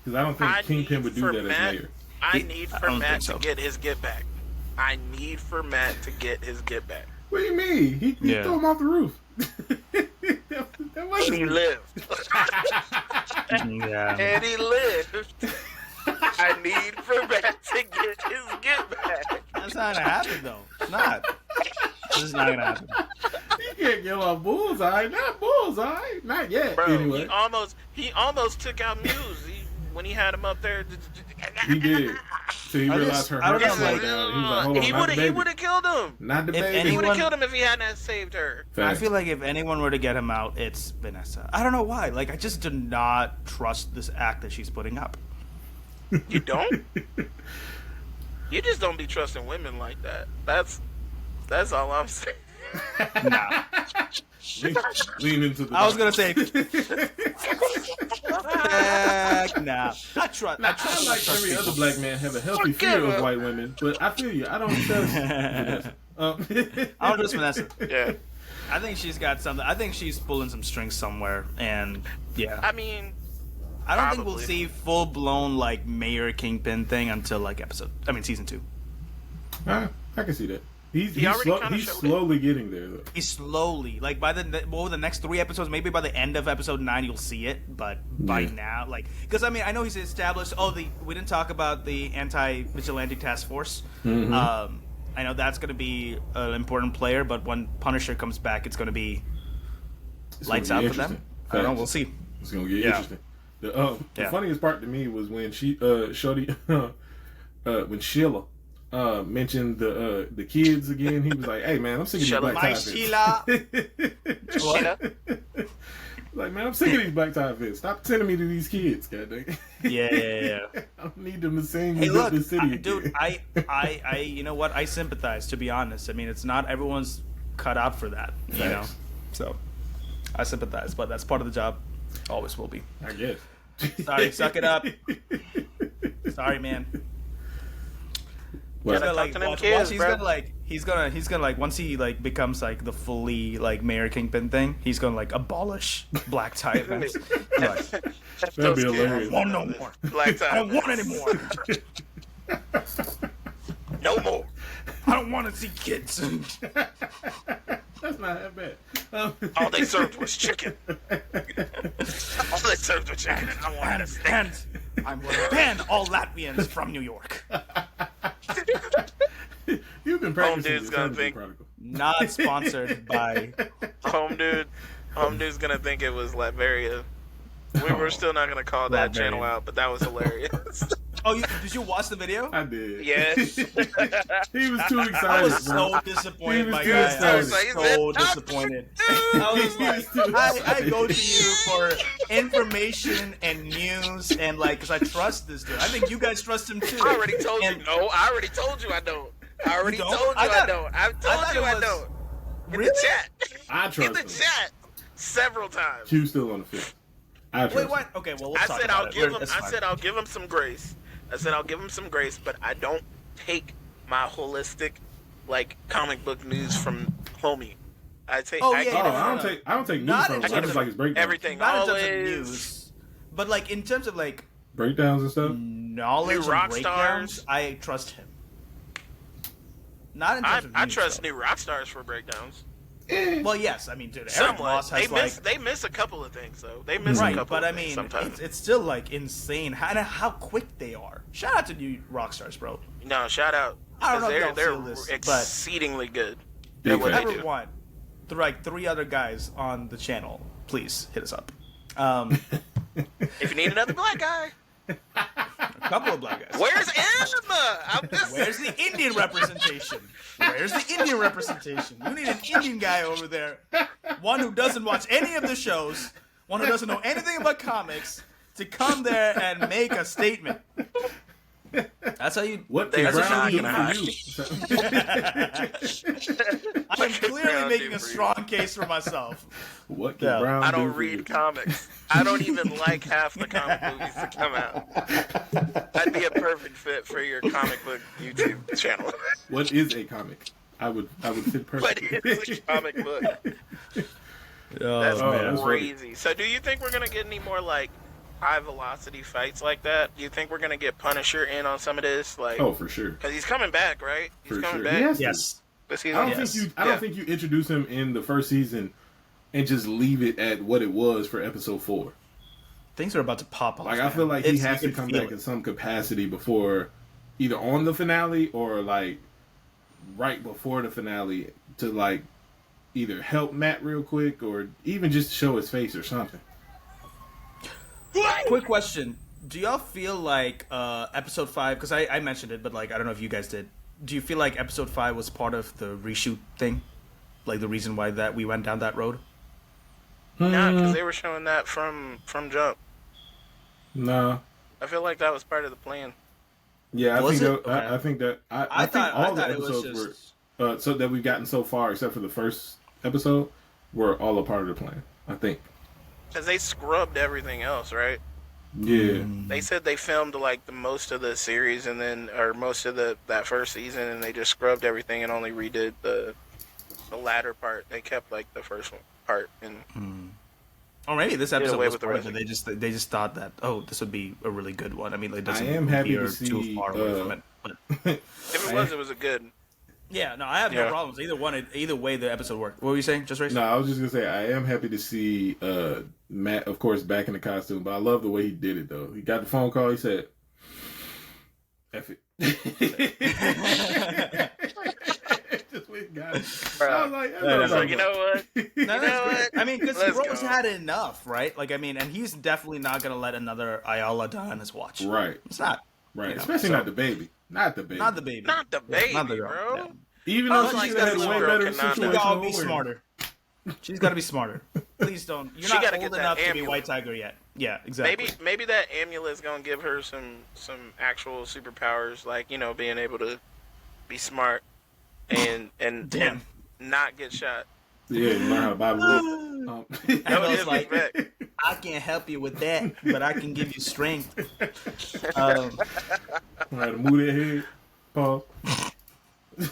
Speaker 4: because I don't think Kingpin would do that as mayor.
Speaker 3: I need for
Speaker 1: don't
Speaker 3: Matt
Speaker 1: think so.
Speaker 3: to get his get back. I need for Matt to get his get back.
Speaker 4: What do you mean? He threw him off the roof. that wasn't.
Speaker 3: And he lived.
Speaker 1: Yeah.
Speaker 3: And he lived. I need for Matt to get his get back.
Speaker 1: That's not gonna happen though. It's not. This is not gonna happen.
Speaker 4: He can't get off Bullseye. Not Bullseye. Not yet.
Speaker 3: Bro,
Speaker 4: anyway.
Speaker 3: he almost took out Muse when he had him up there.
Speaker 4: He did. So he realized her heart was slowed down. He was like, hold on,
Speaker 3: He would have killed him.
Speaker 4: Not the
Speaker 1: If
Speaker 4: baby.
Speaker 3: He would have
Speaker 1: Anyone-
Speaker 3: killed him if he hadn't saved her.
Speaker 1: I feel like if anyone were to get him out, it's Vanessa. I don't know why. Like, I just do not trust this act that she's putting up.
Speaker 3: You don't? You just don't be trusting women like that. That's all I'm saying.
Speaker 1: Nah.
Speaker 4: Lean into the.
Speaker 1: I was gonna say. Heck nah. I trust.
Speaker 4: Now, I like every other black man have a healthy fear of white women, but I feel you. I don't trust Vanessa.
Speaker 1: I don't trust Vanessa.
Speaker 3: Yeah.
Speaker 1: I think she's got something. I think she's pulling some strings somewhere, and yeah.
Speaker 3: I mean,
Speaker 1: I don't think we'll
Speaker 3: probably.
Speaker 1: see full blown like Mayor Kingpin thing until like season 2.
Speaker 4: I can see that. He's
Speaker 3: already kinda showed it.
Speaker 4: slowly getting there though.
Speaker 1: He's slowly like by the next 3 episodes, maybe by the end of episode 9 you'll see it, but by now, like, because I mean I know he's established. We didn't talk about the anti-vigilante task force.
Speaker 4: Mm-hmm.
Speaker 1: I know that's going to be an important player, but when Punisher comes back, it's going to be lights out for them. I don't know. We'll see.
Speaker 4: It's gonna get interesting. The funniest part to me was when when Sheila mentioned the kids again. He was like, "Hey man, I'm sick of these black tie fits."
Speaker 1: What?
Speaker 4: Like, man, I'm sick of these black tie fits. Stop sending me to these kids, goddamn.
Speaker 1: Yeah.
Speaker 4: I don't need them to sing
Speaker 1: Hey,
Speaker 4: "Built
Speaker 1: look,
Speaker 4: the City."
Speaker 1: dude. I, you know what? I sympathize. To be honest, I mean, it's not everyone's cut out for that. You know, so I sympathize, but that's part of the job. Always will be.
Speaker 4: I guess.
Speaker 1: Sorry, suck it up. Sorry, man.
Speaker 4: Well,
Speaker 3: Gotta talk to them kids,
Speaker 1: Once he's
Speaker 3: bro.
Speaker 1: gonna like once he like becomes like the fully like Mayor Kingpin thing, he's gonna like abolish black tie events. Like,
Speaker 4: That'd be hilarious.
Speaker 1: I want no more.
Speaker 3: Black tie.
Speaker 1: I don't want any more.
Speaker 3: No more.
Speaker 1: I don't want to see kids.
Speaker 4: That's not that bad.
Speaker 3: All they served was chicken. All they served was chicken, and I wanted a steak.
Speaker 1: And I'm going to ban all Latvians from New York.
Speaker 4: You've been
Speaker 3: Home
Speaker 4: practicing.
Speaker 3: dude's gonna think.
Speaker 1: Not sponsored by.
Speaker 3: Home dude's gonna think it was Latveria. We're still not gonna call that
Speaker 1: Latveria.
Speaker 3: channel out, but that was hilarious.
Speaker 1: Oh, did you watch the video?
Speaker 4: I did.
Speaker 3: Yes.
Speaker 4: He was too excited.
Speaker 1: I was
Speaker 4: bro.
Speaker 1: so disappointed,
Speaker 4: He was
Speaker 1: my
Speaker 4: too
Speaker 1: guy. I
Speaker 4: excited.
Speaker 1: was
Speaker 3: He's
Speaker 1: so
Speaker 3: like,
Speaker 1: disappointed. I was like, I go to you for information and news and like, cause I trust this dude. I think you guys trust him too.
Speaker 3: I already told you.
Speaker 1: And-
Speaker 3: No, I already told you I don't. I already
Speaker 1: You
Speaker 3: told
Speaker 1: don't?
Speaker 3: you I
Speaker 1: thought-
Speaker 3: don't. I've told
Speaker 1: thought
Speaker 3: you
Speaker 1: it
Speaker 3: I
Speaker 1: was-
Speaker 3: don't. In
Speaker 1: Really?
Speaker 3: the chat.
Speaker 4: I
Speaker 3: In
Speaker 4: trust
Speaker 3: the
Speaker 4: him.
Speaker 3: chat. Several times.
Speaker 4: Q's still on the fifth. I trust
Speaker 1: Wait,
Speaker 4: him.
Speaker 1: what? Okay, well, we'll
Speaker 3: I
Speaker 1: talk
Speaker 3: said
Speaker 1: about
Speaker 3: I'll
Speaker 1: it.
Speaker 3: give him.
Speaker 1: It's
Speaker 3: I
Speaker 1: fine.
Speaker 3: said I'll give him some grace. I said I'll give him some grace, but I don't take my holistic, like comic book news from homie. I take.
Speaker 1: Oh,
Speaker 3: I
Speaker 1: yeah,
Speaker 3: get
Speaker 4: Oh,
Speaker 3: it
Speaker 1: no,
Speaker 3: from
Speaker 4: I don't take news
Speaker 1: Not
Speaker 4: from him.
Speaker 1: in
Speaker 4: I
Speaker 1: terms
Speaker 4: just
Speaker 1: of
Speaker 4: like his breakdown.
Speaker 3: everything.
Speaker 1: Not in terms of
Speaker 3: Always.
Speaker 1: news, but like in terms of like
Speaker 4: Breakdowns and stuff.
Speaker 1: knowledge
Speaker 3: New
Speaker 1: and
Speaker 3: rock
Speaker 1: breakdowns,
Speaker 3: stars.
Speaker 1: I trust him. Not in
Speaker 3: I
Speaker 1: terms of news,
Speaker 3: trust
Speaker 1: though.
Speaker 3: new rock stars for breakdowns.
Speaker 1: Well, yes, I mean, dude, Eric
Speaker 3: Somewhat.
Speaker 1: Moss has
Speaker 3: They miss a couple of things though. They miss a
Speaker 1: right,
Speaker 3: couple.
Speaker 1: but
Speaker 3: of
Speaker 1: I
Speaker 3: things
Speaker 1: mean,
Speaker 3: sometimes.
Speaker 1: it's still like insane how quick they are. Shout out to new rock stars, bro.
Speaker 3: No, shout out.
Speaker 1: I don't know if
Speaker 3: 'cause
Speaker 1: y'all
Speaker 3: they're
Speaker 1: feel this, but-
Speaker 3: exceedingly good
Speaker 4: Big
Speaker 3: at what
Speaker 4: fan.
Speaker 3: they
Speaker 1: Ever
Speaker 3: do.
Speaker 1: want like 3 other guys on the channel? Please hit us up.
Speaker 3: If you need another black guy,
Speaker 1: A couple of black guys.
Speaker 3: where's Emma? I'm just
Speaker 1: Where's the Indian representation? Where's the Indian representation? You need an Indian guy over there. One who doesn't watch any of the shows, one who doesn't know anything about comics, to come there and make a statement. That's how you.
Speaker 4: What
Speaker 3: They
Speaker 4: can
Speaker 3: are
Speaker 4: Brown
Speaker 3: not
Speaker 4: do
Speaker 3: gonna
Speaker 4: for you?
Speaker 1: I am clearly
Speaker 3: Brown
Speaker 1: making
Speaker 3: do
Speaker 1: a
Speaker 3: for you?
Speaker 1: strong case for myself.
Speaker 4: What can
Speaker 1: Yeah.
Speaker 4: Brown
Speaker 3: I
Speaker 4: do
Speaker 3: don't
Speaker 4: for you?
Speaker 3: read comics. I don't even like half the comic movies that come out. I'd be a perfect fit for your comic book YouTube channel.
Speaker 4: What is a comic? I would fit
Speaker 3: But
Speaker 4: perfectly.
Speaker 3: it's a comic book. That's
Speaker 4: man, that's
Speaker 3: crazy. So do you think we're gonna get any more like high velocity fights like that? Do you think we're gonna get Punisher in on some of this? Like,
Speaker 4: Oh, for sure.
Speaker 3: because he's coming back, right? He's
Speaker 4: For
Speaker 3: coming
Speaker 4: sure.
Speaker 3: back.
Speaker 4: Yes.
Speaker 1: Yes.
Speaker 3: This
Speaker 4: I
Speaker 3: season?
Speaker 4: don't
Speaker 1: Yes.
Speaker 4: think you. I don't think you introduce him in the first season and just leave it at what it was for episode 4.
Speaker 1: Things are about to pop off.
Speaker 4: Like I
Speaker 1: man.
Speaker 4: feel like he
Speaker 1: It's-
Speaker 4: has
Speaker 1: you
Speaker 4: to
Speaker 1: can
Speaker 4: come
Speaker 1: feel
Speaker 4: back
Speaker 1: it.
Speaker 4: in some capacity before, either on the finale or like right before the finale to like either help Matt real quick or even just show his face or something.
Speaker 1: Quick question: do y'all feel like episode 5? Because I mentioned it, but like I don't know if you guys did. Do you feel like episode 5 was part of the reshoot thing? Like the reason why that we went down that road?
Speaker 3: Nah, because they were showing that from Jump.
Speaker 4: No.
Speaker 3: I feel like that was part of the plan.
Speaker 4: Yeah, I
Speaker 1: Was
Speaker 4: think
Speaker 1: it?
Speaker 4: that,
Speaker 1: Okay.
Speaker 4: I think that I think
Speaker 1: thought- I
Speaker 4: all the
Speaker 1: thought it was
Speaker 4: episodes
Speaker 1: just-
Speaker 4: were so that we've gotten so far, except for the first episode, were all a part of the plan. I think.
Speaker 3: Because they scrubbed everything else, right?
Speaker 4: Yeah.
Speaker 3: They said they filmed like the most of the series and then, or most of that first season, and they just scrubbed everything and only redid the latter part. They kept like the first one part and
Speaker 1: Or maybe this episode
Speaker 3: away
Speaker 1: was
Speaker 3: with the
Speaker 1: part of it.
Speaker 3: rest.
Speaker 1: They just thought that this would be a really good one. I mean, like, it doesn't
Speaker 4: I am happy to
Speaker 1: veer
Speaker 4: see,
Speaker 1: too far away from it. But
Speaker 3: if it was a good.
Speaker 1: yeah, no, I have no
Speaker 3: Yeah.
Speaker 1: problems. Either way, the episode worked. What were you saying? Just race?
Speaker 4: No, I was just gonna say I am happy to see Matt, of course, back in the costume, but I love the way he did it though. He got the phone call. He said, "F it." Just went and got it. I was like,
Speaker 1: Yeah,
Speaker 3: It's like, you know what?
Speaker 1: No, that's
Speaker 3: know
Speaker 1: great.
Speaker 3: what?
Speaker 1: I mean, because
Speaker 3: Let's
Speaker 1: Rose
Speaker 3: go.
Speaker 1: had enough, right? Like, I mean, and he's definitely not gonna let another Ayala die on his watch.
Speaker 4: right,
Speaker 1: It's not.
Speaker 4: right.
Speaker 1: You know,
Speaker 4: Especially
Speaker 1: so-
Speaker 4: not the baby. Not the baby.
Speaker 1: Not the baby.
Speaker 3: Not the baby,
Speaker 1: not the girl.
Speaker 3: bro.
Speaker 1: Yeah.
Speaker 4: Even
Speaker 3: I
Speaker 4: though
Speaker 3: was
Speaker 4: she
Speaker 3: like,
Speaker 4: should have
Speaker 3: that
Speaker 4: had
Speaker 3: little
Speaker 4: way
Speaker 3: girl
Speaker 4: better
Speaker 3: cannot-
Speaker 1: She's
Speaker 4: situational
Speaker 1: gotta be
Speaker 4: awareness.
Speaker 1: smarter. She's gotta be smarter. Please don't. You're
Speaker 3: She
Speaker 1: not
Speaker 3: gotta
Speaker 1: old
Speaker 3: get that
Speaker 1: enough to be
Speaker 3: amulet.
Speaker 1: White Tiger yet. Yeah, exactly.
Speaker 3: Maybe that amulet's gonna give her some actual superpowers, like, you know, being able to be smart and
Speaker 1: Damn.
Speaker 3: not get shot.
Speaker 4: Yeah, you learn how to buy the book.
Speaker 1: I
Speaker 3: That
Speaker 1: was
Speaker 3: was
Speaker 1: like,
Speaker 3: like,
Speaker 1: I can't help you with that, but I can give you strength.
Speaker 4: Learn how to move that head. Paul.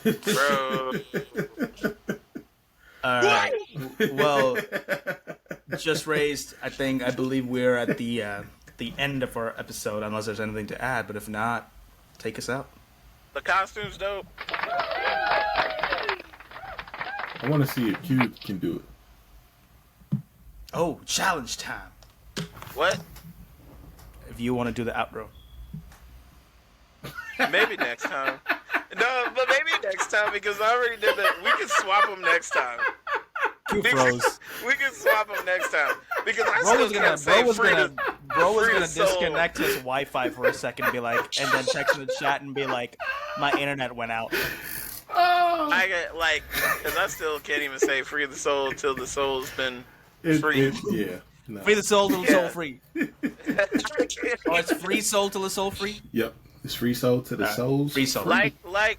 Speaker 3: bro.
Speaker 1: All right. Well, just raised. I believe we're at the end of our episode, unless there's anything to add. But if not, take us out.
Speaker 3: The costume's dope.
Speaker 4: I want to see if Q can do it.
Speaker 1: Oh, challenge time.
Speaker 3: What?
Speaker 1: If you want to do the outro.
Speaker 3: Maybe next time. No, but maybe next time because I already did that. We can swap them next time.
Speaker 1: Q froze.
Speaker 3: We can swap them next time because I
Speaker 1: Bro
Speaker 3: still
Speaker 1: was gonna,
Speaker 3: can't say free
Speaker 1: bro was
Speaker 3: free
Speaker 1: gonna
Speaker 3: to soul.
Speaker 1: disconnect his Wi-Fi for a second, and be like, and then text in the chat and be like, my internet went out.
Speaker 3: I get like, because I still can't even say free the soul till the soul's been free.
Speaker 4: Yeah. No.
Speaker 1: Free the soul till the soul
Speaker 3: Yeah.
Speaker 1: free. Or it's free soul till the soul free.
Speaker 4: Yep. It's free soul to the souls.
Speaker 1: Free soul.
Speaker 3: like,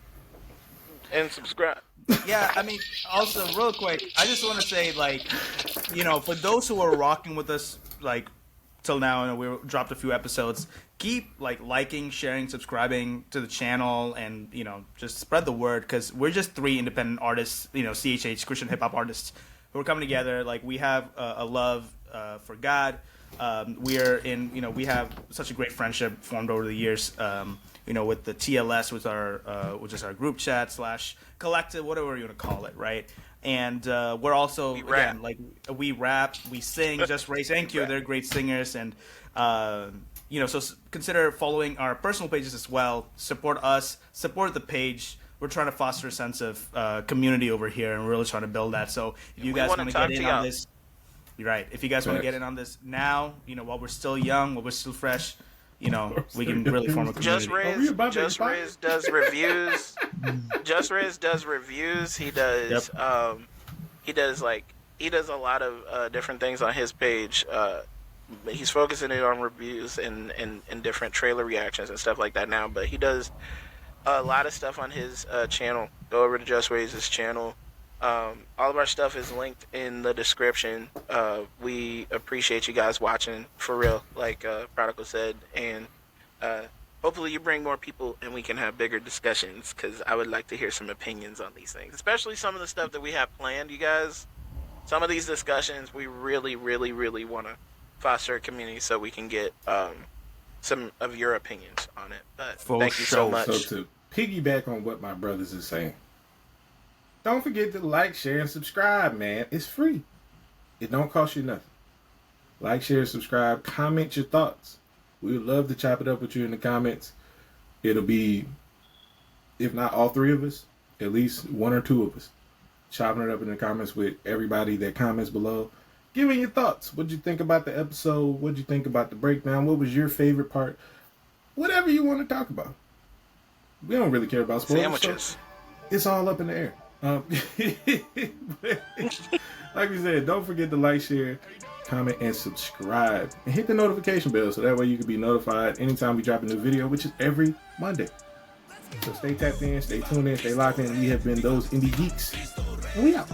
Speaker 3: and subscribe.
Speaker 1: Yeah, I mean, also real quick, I just want to say, like, you know, for those who are rocking with us, like, till now, and we dropped a few episodes, keep like liking, sharing, subscribing to the channel, and you know, just spread the word because we're just 3 independent artists, you know, CHH Christian hip hop artists who are coming together. Like, we have a love for God. We are in, you know, we have such a great friendship formed over the years. You know, with the TLS, which is our group chat / collective, whatever you want to call it, right? And we're also again, like, we rap, we sing. JusRzd, thank you. They're great singers, and you know, so consider following our personal pages as well. Support us, support the page. We're trying to foster a sense of community over here, and we're really trying to build that. So if you guys want to get in on this, you're right. If you guys want to get in on this now, you know, while we're still young, while we're still fresh, you know, we can really form a community.
Speaker 3: JusRzd does reviews. JusRzd does reviews. He does he does a lot of different things on his page. He's focusing it on reviews and different trailer reactions and stuff like that now, but he does a lot of stuff on his channel. Go over to JusRzd's channel. All of our stuff is linked in the description. We appreciate you guys watching, for real, like Prodigyl said, and hopefully you bring more people and we can have bigger discussions, because I would like to hear some opinions on these things, especially some of the stuff that we have planned, you guys. Some of these discussions we really, really, really want to foster a community so we can get some of your opinions on it. But thank you so much.
Speaker 4: So to piggyback on what my brothers are saying, don't forget to like, share, and subscribe, man. It's free. It don't cost you nothing. Like, share, subscribe, comment your thoughts. We would love to chop it up with you in the comments. It'll be, if not all 3 of us, at least 1 or 2 of us chopping it up in the comments with everybody that comments below. Give me your thoughts. What'd you think about the episode? What'd you think about the breakdown? What was your favorite part? Whatever you want to talk about. We don't really care about spoilers.
Speaker 3: Sandwiches.
Speaker 4: So it's all up in the air. Like we said, don't forget to like, share, comment, and subscribe. And hit the notification bell so that way you can be notified anytime we drop a new video, which is every Monday. So stay tapped in, stay tuned in, stay locked in. We have been Those Indie Geeks. And we out.